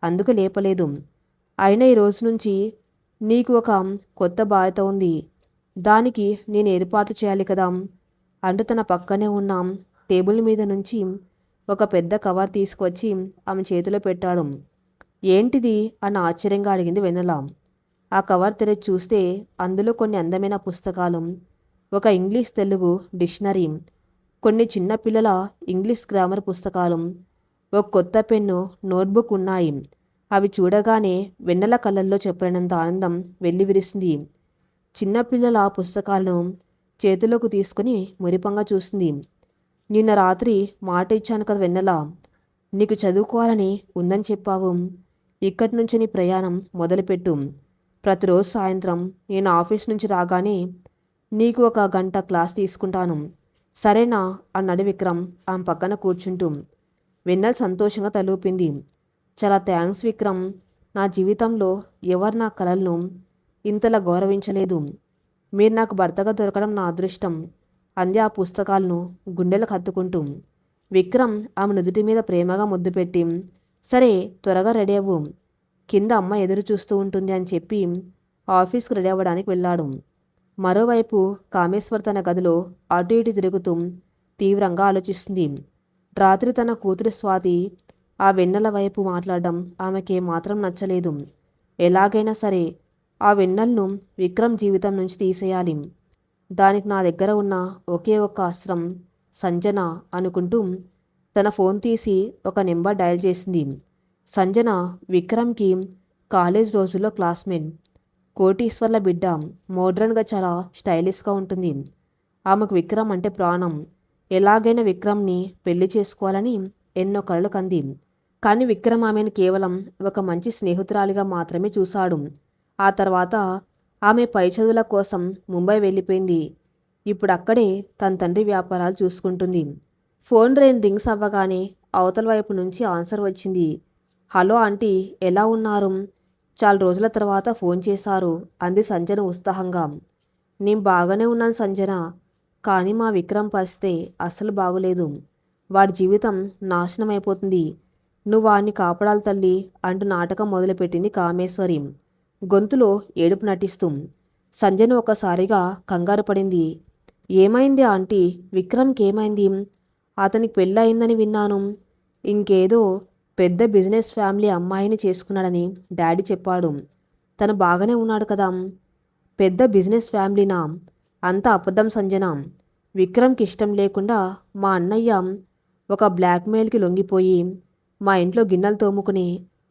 అందుకు లేపలేదు. అయినా ఈ రోజు నుంచి నీకు ఒక కొత్త బాధ్యత ఉంది, దానికి నేను ఏర్పాటు చేయాలి కదా అంటూ తన పక్కనే ఉన్న టేబుల్ మీద నుంచి ఒక పెద్ద కవర్ తీసుకొచ్చి ఆమె చేతిలో పెట్టాడు. ఏంటిది అని ఆశ్చర్యంగా అడిగింది వెన్నెల. ఆ కవర్ తెరిచి చూస్తే అందులో కొన్ని అందమైన పుస్తకాలు, ఒక ఇంగ్లీష్ తెలుగు డిక్షనరీ, కొన్ని చిన్నపిల్లల ఇంగ్లీష్ గ్రామర్ పుస్తకాలు, ఒక కొత్త పెన్ను, నోట్బుక్ ఉన్నాయి. అవి చూడగానే వెన్నెల కళ్ళల్లో చెప్పలేనంత ఆనందం వెల్లివిరిసింది. చిన్నపిల్లల పుస్తకాలను చేతిలోకి తీసుకుని మురిపంగా చూసింది. నిన్న రాత్రి మాట ఇచ్చాను కదా వెన్నెల, నీకు చదువుకోవాలని ఉందని చెప్పావు. ఇక్కడి నుంచి నీ ప్రయాణం మొదలుపెట్టు. ప్రతిరోజు సాయంత్రం నేను ఆఫీస్ నుంచి రాగానే నీకు 1 గంట క్లాస్ తీసుకుంటాను, సరేనా అన్నాడు విక్రమ్ ఆమె పక్కన కూర్చుంటూ. వెన్నెల సంతోషంగా తలూపింది. చాలా థ్యాంక్స్ విక్రమ్, నా జీవితంలో ఎవరు నా కలలను ఇంతలా గౌరవించలేదు. మీరు నాకు భర్తగా దొరకడం నా అదృష్టం అంది ఆ పుస్తకాలను గుండెలకు హత్తుకుంటూ. విక్రమ్ ఆమె నుదుటి మీద ప్రేమగా ముద్దు పెట్టి, సరే త్వరగా రెడీ అవ్వు, కింద అమ్మ ఎదురు చూస్తూ ఉంటుంది అని చెప్పి ఆఫీస్కి రెడీ అవ్వడానికి వెళ్ళాడు. మరోవైపు కామేశ్వర్ తన గదిలో అటు ఇటు తిరుగుతూ తీవ్రంగా ఆలోచిస్తుంది. రాత్రి తన కూతురు స్వాతి ఆ వెన్నెల వైపు మాట్లాడడం ఆమెకి మాత్రం నచ్చలేదు. ఎలాగైనా సరే ఆ వెన్నెలను విక్రమ్ జీవితం నుంచి తీసేయాలి. దానికి నా దగ్గర ఉన్న ఒకే ఒక్క అస్త్రం సంజన అనుకుంటూ తన ఫోన్ తీసి ఒక నెంబర్ డయల్ చేసింది. సంజన విక్రమ్కి కాలేజ్ రోజుల్లో క్లాస్మేట్, కోటీశ్వర్ల బిడ్డ, మోడ్రన్గా చాలా స్టైలిష్గా ఉంటుంది. ఆమెకు విక్రమ్ అంటే ప్రాణం. ఎలాగైనా విక్రమ్ని పెళ్లి చేసుకోవాలని ఎన్నో కలలు కంది. కానీ విక్రమ్ ఆమెను కేవలం ఒక మంచి స్నేహితురాలిగా మాత్రమే చూశాడు. ఆ తర్వాత ఆమె పై చదువుల కోసం ముంబై వెళ్ళిపోయింది. ఇప్పుడు అక్కడే తన తండ్రి వ్యాపారాలు చూసుకుంటుంది. ఫోన్ రింగ్స్ అవ్వగానే అవతల వైపు నుంచి ఆన్సర్ వచ్చింది. హలో ఆంటీ, ఎలా ఉన్నారు? చాలా రోజుల తర్వాత ఫోన్ చేశారు అంది సంజన ఉత్సాహంగా. నేను బాగానే ఉన్నాను సంజన, కానీ మా విక్రమ్ పరిస్థితి అస్సలు బాగులేదు. వాడి జీవితం నాశనం అయిపోతుంది. నువ్వు వాడిని కాపాడాలి తల్లి అంటూ నాటకం మొదలుపెట్టింది కామేశ్వరి, గొంతులో ఏడుపు నటిస్తూ. సంజన ఒకసారిగా కంగారు పడింది. ఏమైంది ఆంటీ? విక్రమ్కి ఏమైంది? అతనికి పెళ్ళయిందని విన్నాను. ఇంకేదో పెద్ద బిజినెస్ ఫ్యామిలీ అమ్మాయిని చేసుకున్నాడని డాడీ చెప్పాడు. తను బాగానే ఉన్నాడు కదా? పెద్ద బిజినెస్ ఫ్యామిలీనా? అంత అబద్ధం సంజన. విక్రమ్కి ఇష్టం లేకుండా మా అన్నయ్య ఒక బ్లాక్మెయిల్కి లొంగిపోయి మా ఇంట్లో గిన్నెలు తోముకుని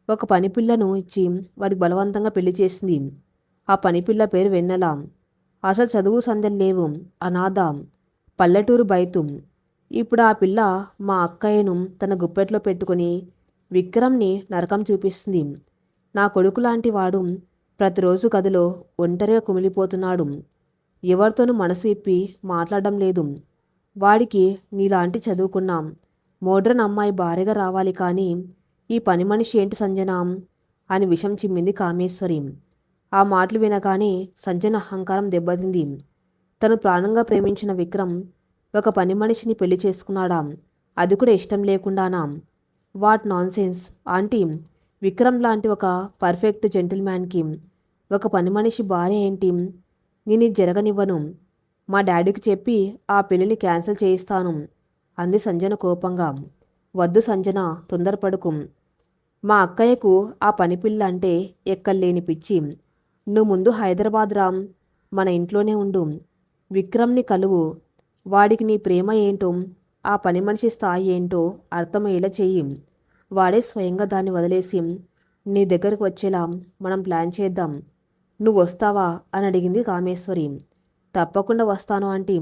ఒక పనిపిల్లను ఇచ్చి వాడికి బలవంతంగా పెళ్లి చేసింది. ఆ పనిపిల్ల పేరు వెన్నెల. అసలు చదువు సంధ్యలు లేవు, అనాథ, పల్లెటూరు బయతు. ఇప్పుడు ఆ పిల్ల మా అక్కయ్యను తన గుప్పెట్లో పెట్టుకుని విక్రమ్ని నరకం చూపిస్తుంది. నా కొడుకు లాంటి వాడు ప్రతిరోజు గదిలో ఒంటరిగా కుమిలిపోతున్నాడు. ఎవరితోనూ మనసు విప్పి మాట్లాడడం లేదు. వాడికి నీలాంటి చదువుకున్నాం మోడ్రన్ అమ్మాయి భార్యగా రావాలి, కానీ ఈ పని మనిషి ఏంటి సంజన అని విషం చిమ్మింది కామేశ్వరి. ఆ మాటలు వినగానే సంజన అహంకారం దెబ్బతింది. తను ప్రాణంగా ప్రేమించిన విక్రమ్ ఒక పని మనిషిని పెళ్లి చేసుకున్నాడా? అది కూడా ఇష్టం లేకుండానా? What nonsense aunty. విక్రమ్ లాంటి ఒక పర్ఫెక్ట్ జెంటిల్మ్యాన్కి ఒక పని మనిషి భార్య ఏంటి? నేను ఇది జరగనివ్వను. మా డాడీకి చెప్పి ఆ పెళ్లిని క్యాన్సిల్ చేయిస్తాను అంది సంజన కోపంగా. వద్దు సంజన, తొందరపడుకు. మా అక్కయ్యకు ఆ పని పిల్ల అంటే ఎక్కల్లేని పిచ్చి. నువ్వు ముందు హైదరాబాద్ రామ్, మన ఇంట్లోనే ఉండు. విక్రమ్ని కలువు. వాడికి నీ ప్రేమ ఏంటో, ఆ పని మనిషి స్థాయి ఏంటో అర్థమయ్యేలా చెయ్యి. వాడే స్వయంగా దాన్ని వదిలేసి నీ దగ్గరకు వచ్చేలా మనం ప్లాన్ చేద్దాం. నువ్వు వస్తావా అని అడిగింది కామేశ్వరి. తప్పకుండా వస్తాను ఆంటీ.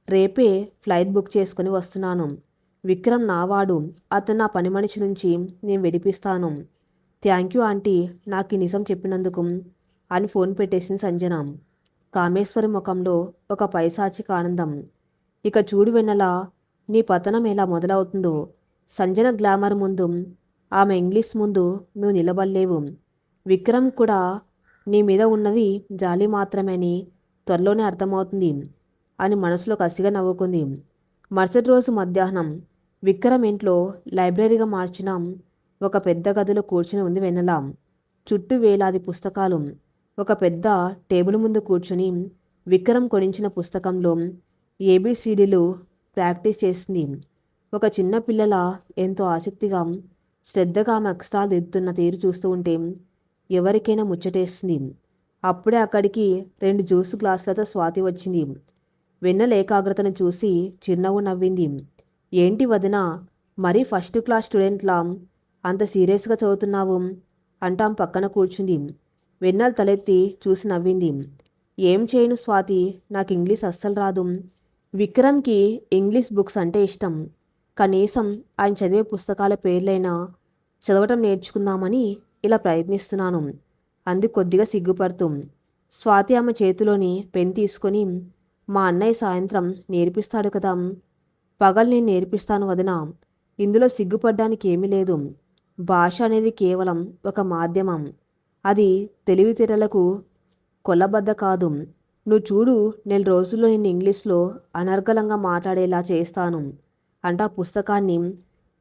రేపే ఫ్లైట్ బుక్ చేసుకుని వస్తున్నాను. విక్రమ్ నావాడు. అతను నా పని మనిషి నుంచి నేను విడిపిస్తాను. థ్యాంక్ యూ ఆంటీ, నాకు ఈ నిజం చెప్పినందుకు అని ఫోన్ పెట్టేసింది సంజన. కామేశ్వరి ముఖంలో ఒక పైశాచిక ఆనందం. ఇక చూడు వెన్నెల, నీ పతనం ఎలా మొదలవుతుందో. సంజన గ్లామర్ ముందు, ఆమె ఇంగ్లీష్ ముందు నువ్వు నిలబడలేవు. విక్రమ్ కూడా నీ మీద ఉన్నది జాలి మాత్రమేని త్వరలోనే అర్థమవుతుంది అని మనసులో కసిగా నవ్వుకుంది. మరుసటి రోజు మధ్యాహ్నం విక్రమ్ ఇంట్లో లైబ్రరీగా మార్చిన ఒక పెద్ద గదిలో కూర్చుని ఉంది వెన్నెల. చుట్టూ వేలాది పుస్తకాలు. ఒక పెద్ద టేబుల్ ముందు కూర్చుని విక్రమ్ కొనించిన పుస్తకంలో ఏబిసిడీలు ప్రాక్టీస్ చేస్తుంది. ఒక చిన్న పిల్లల ఎంతో ఆసక్తిగా శ్రద్ధగా ఆమె అక్షరాలు దిద్దుతున్న తీరు చూస్తూ ఉంటే ఎవరికైనా ముచ్చటేస్తుంది. అప్పుడే అక్కడికి 2 జ్యూస్ గ్లాసులతో స్వాతి వచ్చింది. వెన్నెల ఏకాగ్రతను చూసి చిరునవ్వు నవ్వింది. ఏంటి వదిన, మరీ ఫస్ట్ క్లాస్ స్టూడెంట్లా అంత సీరియస్గా చదువుతున్నావు అంటాం పక్కన కూర్చుంది. వెన్నెల తలెత్తి చూసి నవ్వింది. ఏం చేయను స్వాతి, నాకు ఇంగ్లీష్ అస్సలు రాదు. విక్రమ్కి ఇంగ్లీష్ బుక్స్ అంటే ఇష్టం. కనీసం ఆయన చదివే పుస్తకాల పేర్లైనా చదవటం నేర్చుకుందామని ఇలా ప్రయత్నిస్తున్నాను అంది కొద్దిగా సిగ్గుపడుతూ. స్వాతి ఆమె చేతిలోని పెన్ తీసుకొని, మా అన్నయ్య సాయంత్రం నేర్పిస్తాడు కదా, పగలు నేను నేర్పిస్తాను వదిన. ఇందులో సిగ్గుపడ్డానికి ఏమీ లేదు. భాష అనేది కేవలం ఒక మాధ్యమం. అది తెలివితేటలకు కొలబద్ద కాదు. నువ్వు చూడు, 4 రోజుల్లో నిన్ను ఇంగ్లీష్లో అనర్గళంగా మాట్లాడేలా చేస్తాను అంటా పుస్తకాన్ని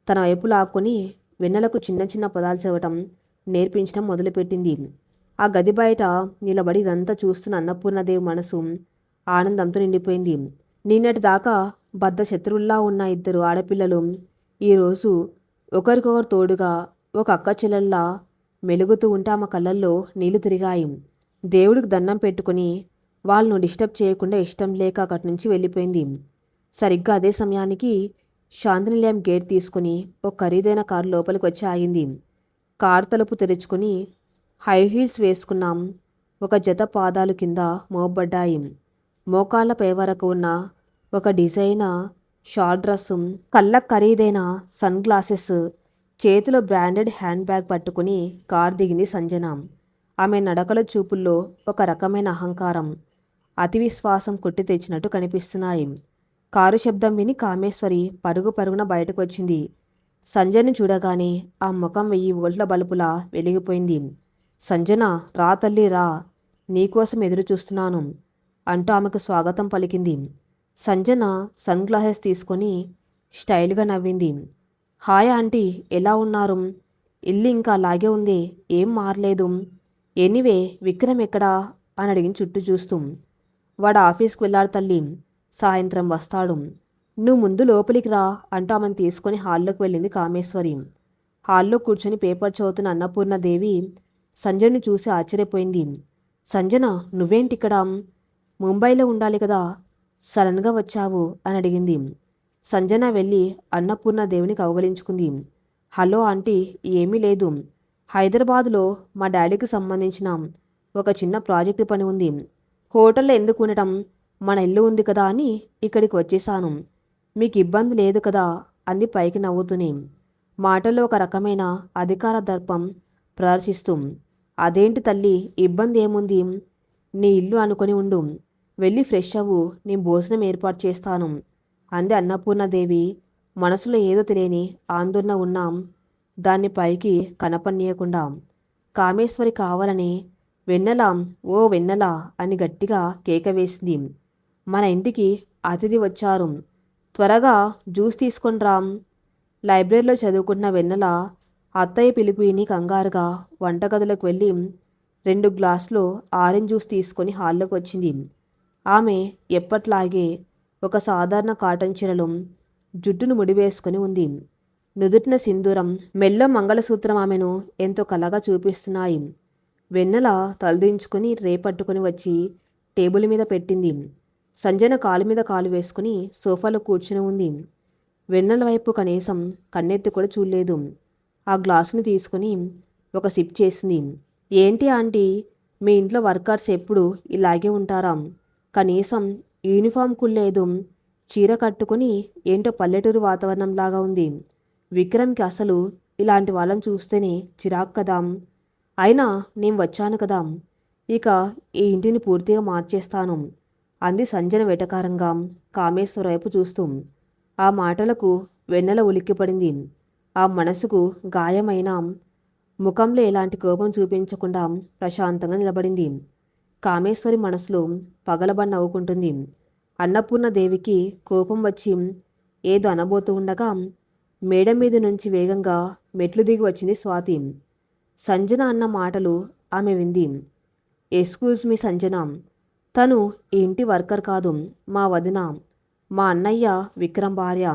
తన వైపు లాక్కొని వెన్నెలకు చిన్న చిన్న పదాలు చదవటం నేర్పించడం మొదలుపెట్టింది. ఆ గది బయట నిలబడి ఇదంతా చూస్తున్న అన్నపూర్ణదేవి మనసు ఆనందంతో నిండిపోయింది. నిన్నటి దాకా బద్ధ శత్రువుల్లా ఉన్న 2 ఆడపిల్లలు ఈరోజు ఒకరికొకరు తోడుగా ఒక అక్క చెల్లెల్లా మెలుగుతూ ఉంటే ఆమె కళ్ళల్లో నీళ్లు తిరిగాయి. దేవుడికి దండం పెట్టుకుని వాళ్ళను డిస్టర్బ్ చేయకుండా ఇష్టం లేక అక్కడి నుంచి వెళ్ళిపోయింది. సరిగ్గా అదే సమయానికి శాంతినిలయం గేట్ తీసుకుని ఒక ఖరీదైన కారు లోపలికి వచ్చి ఆగింది. కారు తలుపు తెరుచుకుని హై హీల్స్ వేసుకున్నాం ఒక జత పాదాలు కింద మోపబడ్డాయి. మోకాళ్లపై వరకు ఉన్న ఒక డిజైన్ షార్ట్ డ్రెస్సు, కళ్ళకు ఖరీదైన సన్ గ్లాసెస్, చేతిలో బ్రాండెడ్ హ్యాండ్ బ్యాగ్ పట్టుకుని కారు దిగింది సంజన. ఆమె నడకల చూపుల్లో ఒక రకమైన అహంకారం. అతి విశ్వాసం కొట్టి తెచ్చినట్టు కనిపిస్తున్నాయి. కారు శబ్దం విని కామేశ్వరి పరుగు పరుగున బయటకు వచ్చింది. సంజయ్ని చూడగానే ఆ ముఖం 1000 వోల్ట్ల బల్బులా వెలిగిపోయింది. సంజన, రా తల్లి రా, నీకోసం ఎదురు చూస్తున్నాను అంటూ ఆమెకు స్వాగతం పలికింది. సంజన సన్ గ్లాసెస్ తీసుకొని స్టైల్గా నవ్వింది. హాయ్ ఆంటీ, ఎలా ఉన్నారు? ఇల్లు ఇంకా అలాగే ఉంది, ఏం మారలేదు. ఎనీవే విక్రమ్ ఎక్కడా అని అడిగింది చుట్టూ చూస్తూ. వాడు ఆఫీస్కి వెళ్ళాడు తల్లి, సాయంత్రం వస్తాడు. నువ్వు ముందు లోపలికి రా అంటూ ఆమెను తీసుకొని హాల్లోకి వెళ్ళింది కామేశ్వరి. హాల్లో కూర్చొని పేపర్ చదువుతున్న అన్నపూర్ణదేవి సంజయ్ని చూసి ఆశ్చర్యపోయింది. సంజన, నువ్వేంటిక్కడ? ముంబైలో ఉండాలి కదా, సడన్గా వచ్చావు అని అడిగింది. సంజన వెళ్ళి అన్నపూర్ణదేవిని కౌగలించుకుంది. హలో ఆంటీ, ఏమీ లేదు. హైదరాబాదులో మా డాడీకి సంబంధించిన ఒక చిన్న ప్రాజెక్టు పని ఉంది. హోటల్లో ఎందుకు ఉండటం, మన ఇల్లు ఉంది కదా అని ఇక్కడికి వచ్చేసాను. మీకు ఇబ్బంది లేదు కదా అంది పైకి నవ్వుతూనే, మాటల్లో ఒక రకమైన అధికార దర్పం ప్రదర్శిస్తూ. అదేంటి తల్లి, ఇబ్బంది ఏముంది? నీ ఇల్లు అనుకొని ఉండు, వెళ్ళి ఫ్రెష్ అవ్వు, నేను భోజనం ఏర్పాటు చేస్తాను అంది అన్నపూర్ణదేవి మనసులో ఏదో తెలియని ఆందోళన ఉన్నా దాన్ని పైకి కనపనీయకుండా. కామేశ్వరి కావాలని వెన్నెల, ఓ వెన్నెల అని గట్టిగా కేక వేసింది. మన ఇంటికి అతిథి వచ్చారు, త్వరగా జ్యూస్ తీసుకొని రామ్. లైబ్రరీలో చదువుకున్న వెన్నెల అత్తయ్య పిలుపు విని కంగారుగా వంటగదిలోకి వెళ్ళి 2 గ్లాసులు ఆరెంజ్ జ్యూస్ తీసుకొని హాల్లోకి వచ్చింది. ఆమె ఎప్పట్లాగే ఒక సాధారణ కాటన్ చీరలో జుట్టును ముడివేసుకుని ఉంది. నుదుటిన సింధూరం, మెల్లో మంగళసూత్రం ఆమెను ఎంతో కలగా చూపిస్తున్నాయి. వెన్నెల తలదించుకుని రేపట్టుకుని వచ్చి టేబుల్ మీద పెట్టింది. సంజన కాలు మీద కాలు వేసుకుని సోఫాలో కూర్చుని ఉంది. వెన్నెల వైపు కనీసం కన్నెత్తి కూడా చూడలేదు. ఆ గ్లాసుని తీసుకుని ఒక సిప్ చేసింది. ఏంటి ఆంటీ, మీ ఇంట్లో వర్కర్స్ ఎప్పుడు ఇలాగే ఉంటారా? కనీసం యూనిఫామ్ కుల్లేదు, చీర కట్టుకుని ఏంటో పల్లెటూరు వాతావరణంలాగా ఉంది. విక్రమ్కి అసలు ఇలాంటి వాళ్ళని చూస్తేనే చిరాకు కదా. అయినా నేను వచ్చాను కదా, ఇక ఈ ఇంటిని పూర్తిగా మార్చేస్తాను అంది సంజన వెటకారంగా కామేశ్వర వైపు చూస్తూ. ఆ మాటలకు వెన్నెల ఉలిక్కిపడింది. ఆ మనసుకు గాయమైన ముఖంలో ఎలాంటి కోపం చూపించకుండా ప్రశాంతంగా నిలబడింది. కామేశ్వరి మనసులో పగలబడి నవ్వుకుంటుంది. అన్నపూర్ణదేవికి కోపం వచ్చి ఏదో అనబోతూ ఉండగా మేడ మీద నుంచి వేగంగా మెట్లు దిగి వచ్చింది స్వాతి. సంజన అన్న మాటలు ఆమె వింది. ఎక్స్క్యూజ్ మీ సంజన, తను ఈ ఇంటి వర్కర్ కాదు, మా వదిన, మా అన్నయ్య విక్రమ్ భార్య,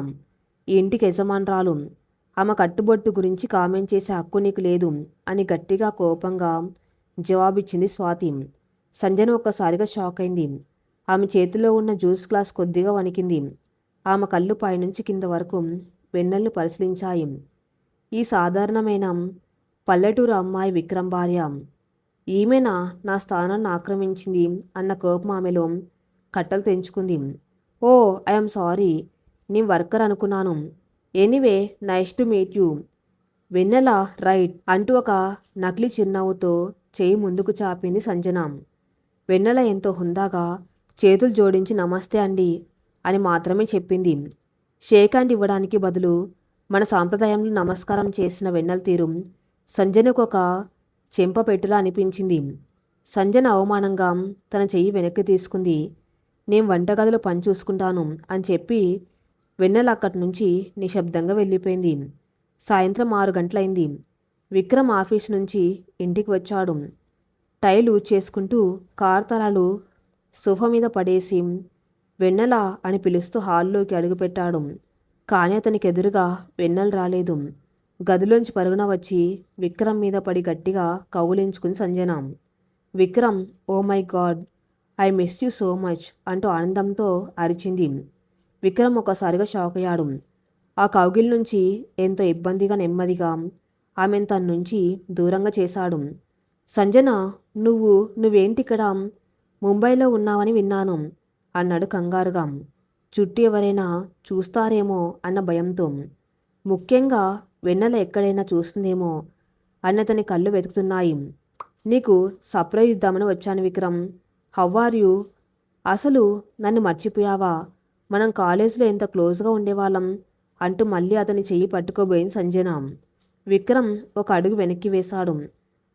ఈ ఇంటికి యజమానురాలు. ఆమె కట్టుబొట్టు గురించి కామెంట్ చేసే హక్కు నీకు లేదు అని గట్టిగా కోపంగా జవాబిచ్చింది స్వాతి. సంజన ఒక్కసారిగా షాక్ అయింది. ఆమె చేతిలో ఉన్న జ్యూస్ గ్లాస్ కొద్దిగా వణికింది. ఆమె కళ్ళు పైనుంచి కింద వరకు వెన్నెలను పరిశీలించాయి. ఈ సాధారణమైన పల్లెటూరు అమ్మాయి విక్రమ్ భార్య, ఈమెనా నా స్థానాన్ని ఆక్రమించింది అన్న కోపం ఆమెలో కట్టలు తెంచుకుంది. ఓ, ఐఎమ్ సారీ, నీ వర్కర్ అనుకున్నాను. Anyway, nice to meet you. Vennela right అంటూ ఒక నకిలీ చిరునవ్వుతో చేయి ముందుకు చాపింది సంజన. వెన్నెల ఎంతో హుందాగా చేతులు జోడించి నమస్తే అండి అని మాత్రమే చెప్పింది. షేక్ హ్యాండ్ ఇవ్వడానికి బదులు మన సాంప్రదాయంలో నమస్కారం చేసిన వెన్నెల తీరు సంజనకు ఒక చెంపపెట్టులా అనిపించింది. సంజన అవమానంగా తన చెయ్యి వెనక్కి తీసుకుంది. నేను వంటగదిలో పని చూసుకుంటాను అని చెప్పి వెన్నెల అక్కడి నుంచి నిశ్శబ్దంగా వెళ్ళిపోయింది. సాయంత్రం 6 గంటలైంది. విక్రమ్ ఆఫీస్ నుంచి ఇంటికి వచ్చాడు. టై లూజ్ చేసుకుంటూ కార్ తలాలు సోఫా మీద పడేసి వెన్నెల అని పిలుస్తూ హాల్లోకి అడుగుపెట్టాడు. కానీ అతనికి ఎదురుగా వెన్నెల రాలేదు. గదిలోంచి పరుగున వచ్చి విక్రమ్ మీద పడి గట్టిగా కౌగులించుకుని Sanjana. Vikram, oh my God, I miss you so much అంటూ ఆనందంతో అరిచింది. విక్రమ్ ఒకసారిగా షాక్ అయ్యాడు. ఆ కౌగిల్ నుంచి ఎంతో ఇబ్బందిగా నెమ్మదిగా ఆమెను తన నుంచి దూరంగా చేశాడు. సంజన, నువ్వేంటిక్కడ? ముంబైలో ఉన్నావని విన్నాను అన్నాడు కంగారుగా, చుట్టూ ఎవరైనా చూస్తారేమో అన్న భయంతో. ముఖ్యంగా వెన్నెల ఎక్కడైనా చూస్తుందేమో అన్నతని కళ్ళు వెతుకుతున్నాయి. నీకు సర్ప్రైజ్ ఇద్దామని వచ్చాను విక్రమ్. How are you? అసలు నన్ను మర్చిపోయావా? మనం కాలేజీలో ఎంత క్లోజ్గా ఉండేవాళ్ళం అంటూ మళ్ళీ అతని చెయ్యి పట్టుకోబోయింది సంజన. విక్రమ్ ఒక అడుగు వెనక్కి వేశాడు.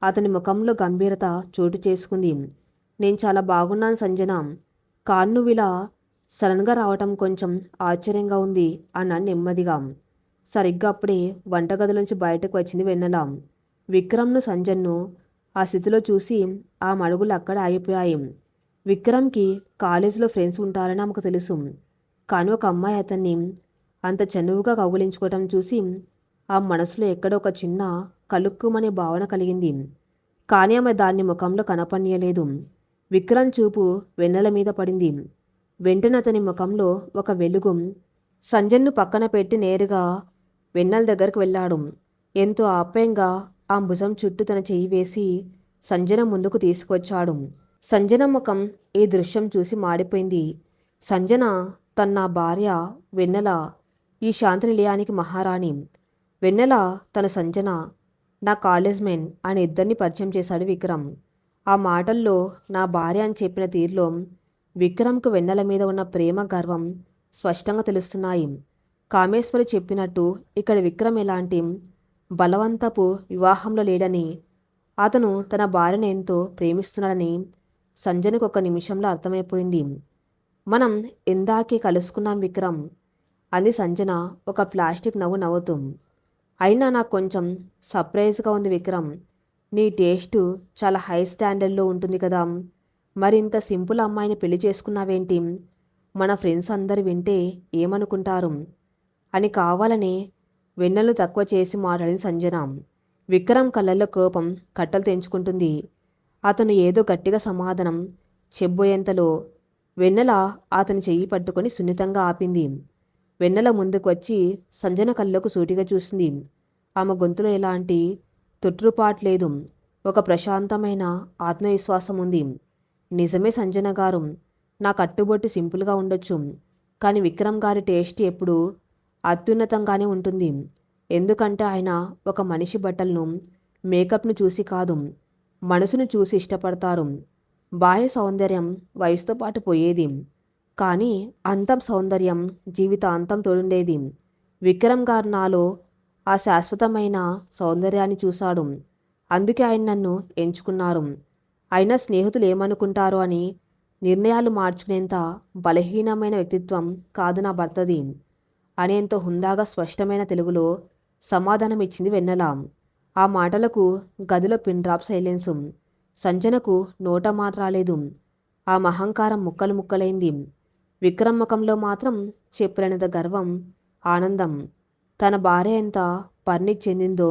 అతని ముఖంలో గంభీరత చోటు చేసుకుంది. నేను చాలా బాగున్నాను సంజన. కాను నువ్విలా సడన్గా రావటం కొంచెం ఆశ్చర్యంగా ఉంది అన్నాను నెమ్మదిగా. సరిగ్గా అప్పుడే వంటగదిలోంచి బయటకు వచ్చింది వెన్నెల. విక్రమ్ను సంజన్ను ఆ స్థితిలో చూసి ఆ మడుగులు అక్కడ ఆగిపోయాయి. విక్రమ్కి కాలేజీలో ఫ్రెండ్స్ ఉంటారని ఆమెకు తెలుసు. కానీ ఒక అమ్మాయి అతన్ని అంత చనువుగా కౌగిలించుకోవటం చూసి ఆ మనసులో ఎక్కడో ఒక చిన్న కలుక్కుమనే భావన కలిగింది. కానీ ఆమె దాన్ని ముఖంలో కనపనీయలేదు. విక్రమ్ చూపు వెన్నెల మీద పడింది. వెంటనే అతని ముఖంలో ఒక వెలుగు. సంజన్ను పక్కన పెట్టి నేరుగా వెన్నెల దగ్గరకు వెళ్ళాడు. ఎంతో ఆప్యాయంగా ఆ భుజం చుట్టూ తన చెయ్యి వేసి సంజన ముందుకు తీసుకొచ్చాడు. సంజన ముఖం ఈ దృశ్యం చూసి మాడిపోయింది. సంజన తన భార్య, వెన్నెల ఈ శాంతి నిలయానికి మహారాణి. వెన్నెల తన సంజన నా కాలేజ్ మేన్ అని ఇద్దరిని పరిచయం చేశాడు విక్రమ్. ఆ మాటల్లో నా భార్య అని చెప్పిన తీరులో విక్రమ్కు వెన్నెల మీద ఉన్న ప్రేమ, గర్వం స్పష్టంగా తెలుస్తున్నాయి. కామేశ్వరి చెప్పినట్టు ఇక్కడ విక్రమ్ ఎలాంటి బలవంతపు వివాహంలో లేడని, అతను తన భార్యను ఎంతో ప్రేమిస్తున్నాడని సంజనకు ఒక నిమిషంలో అర్థమైపోయింది. మనం ఇందాకే కలుసుకున్నాం విక్రమ్ అంది సంజన ఒక ప్లాస్టిక్ నవ్వు నవ్వుతూ. అయినా నాకు కొంచెం సర్ప్రైజ్గా ఉంది విక్రమ్. నీ టేస్టు చాలా హై స్టాండర్డ్లో ఉంటుంది కదా. మరి ఇంత సింపుల్ అమ్మాయిని పెళ్లి చేసుకున్నావేంటి? మన ఫ్రెండ్స్ అందరు వింటే ఏమనుకుంటారు అని కావాలని వెన్నెలు తక్కువ చేసి మాట్లాడింది సంజన. విక్రమ్ కళ్ళల్లో కోపం కట్టలు తెంచుకుంటుంది. అతను ఏదో గట్టిగా సమాధానం చెప్పబోయేంతలో వెన్నెల అతని చెయ్యి పట్టుకొని సున్నితంగా ఆపింది. వెన్నెల ముందుకు వచ్చి సంజన కళ్ళకు సూటిగా చూసింది. ఆమె గొంతులో ఎలాంటి తొట్రుపాటు లేదు. ఒక ప్రశాంతమైన ఆత్మవిశ్వాసం ఉంది. నిజమే సంజన గారు, నా కట్టుబొట్టు సింపుల్గా ఉండొచ్చు, కానీ విక్రమ్ గారి టేస్ట్ ఎప్పుడూ అత్యున్నతంగానే ఉంటుంది. ఎందుకంటే ఆయన ఒక మనిషి బట్టలను, మేకప్ను చూసి కాదు, మనసును చూసి ఇష్టపడతారు. బాహ్య సౌందర్యం వయసుతో పాటు పోయేది, కానీ అంతం సౌందర్యం జీవితాంతం తోడుండేది. విక్రమ్ గారు నాలో ఆ శాశ్వతమైన సౌందర్యాన్ని చూశాడు. అందుకే ఆయన నన్ను ఎంచుకున్నారు. అయినా స్నేహితులు ఏమనుకుంటారో అని నిర్ణయాలు మార్చుకునేంత బలహీనమైన వ్యక్తిత్వం కాదు నా భర్తది అని ఎంతో హుందాగా స్పష్టమైన తెలుగులో సమాధానం ఇచ్చింది వెన్నెల. ఆ మాటలకు గదిలో పిన్ డ్రాప్ సైలెన్సు. సంజనకు నోట మాట రాలేదు. ఆ అహంకారం ముక్కలు ముక్కలైంది. విక్రమ్ ముఖంలో మాత్రం చెప్పలేనంత గర్వం, ఆనందం. తన భార్య ఎంత పరిణితి చెందిందో,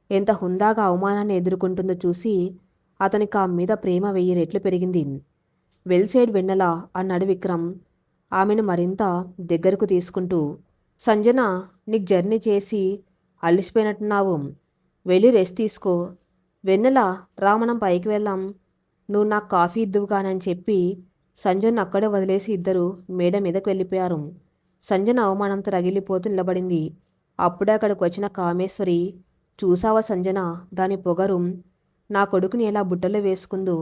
ఎంత హుందాగా అవమానాన్ని ఎదుర్కొంటుందో చూసి అతనికి ఆ మీద ప్రేమ 1000 రెట్లు పెరిగింది. వెల్ సైడ్ వెన్నెల అన్నాడు విక్రమ్ ఆమెను మరింత దగ్గరకు తీసుకుంటూ. సంజన, నీకు జర్నీ చేసి అలసిపోయినట్టున్నావు, వెళ్ళి రెస్ట్ తీసుకో. వెన్నెల, రా మనం పైకి వెళ్దాం, నువ్వు నాకు కాఫీ ఇద్దువు కానని చెప్పి సంజన్ అక్కడే వదిలేసి ఇద్దరు మేడ మీదకు వెళ్ళిపోయారు. సంజన అవమానంతో రగిలిపోతూ నిలబడింది. అప్పుడే అక్కడికి వచ్చిన కామేశ్వరి, చూసావా సంజన దాని పొగరు, నా కొడుకుని ఎలా బుట్టలో వేసుకుందో.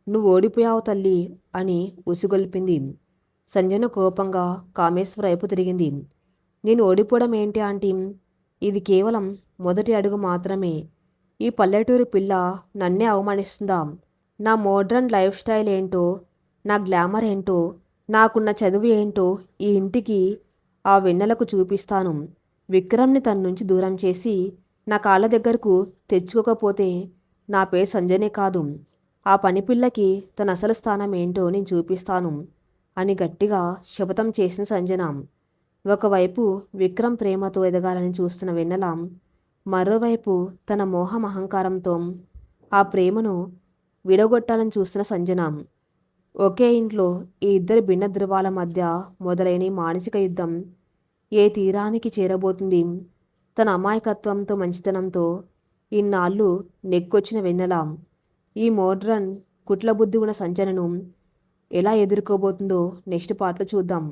నువ్వు ఓడిపోయావు తల్లి అని ఉసిగొల్పింది. సంజన కోపంగా కామేశ్వరి వైపు తిరిగింది. నేను ఓడిపోవడం ఏంటి ఆంటీ? ఇది కేవలం మొదటి అడుగు మాత్రమే. ఈ పల్లెటూరి పిల్ల నన్నే అవమానిస్తుందా? నా మోడ్రన్ లైఫ్ స్టైల్ ఏంటో, నా గ్లామర్ ఏంటో, నాకున్న చదువు ఏంటో ఈ ఇంటికి, ఆ వెన్నెలకు చూపిస్తాను. విక్రమ్ని తన నుంచి దూరం చేసి నా కాళ్ళ దగ్గరకు తెచ్చుకోకపోతే నా పేరు సంజనే కాదు, ఆ పనిపిల్లకి తన అసలు స్థానం ఏంటో నేను చూపిస్తాను అని గట్టిగా శపథం చేసిన సంజన. ఒకవైపు విక్రమ్ ప్రేమతో ఎదగాలని చూస్తున్న వెన్నెల, మరోవైపు తన మోహం అహంకారంతో ఆ ప్రేమను విడగొట్టాలని చూస్తున్న సంజన. ఒకే ఇంట్లో ఈ ఇద్దరు భిన్న ధృవాల మధ్య మొదలైన మానసిక యుద్ధం ఏ తీరానికి చేరబోతుంది? తన అమాయకత్వంతో, మంచితనంతో ఇన్నాళ్ళు నెక్కొచ్చిన వెన్నెల ఈ మోడ్రన్ కుట్లబుద్ధి ఉన్న సంజనను ఎలా ఎదుర్కోబోతుందో నెక్స్ట్ పార్ట్లో చూద్దాం.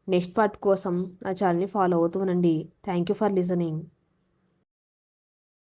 నెక్స్ట్ పార్ట్ కోసం నా ఛానల్ని ఫాలో అవుతూ ఉండండి. Thank you for listening.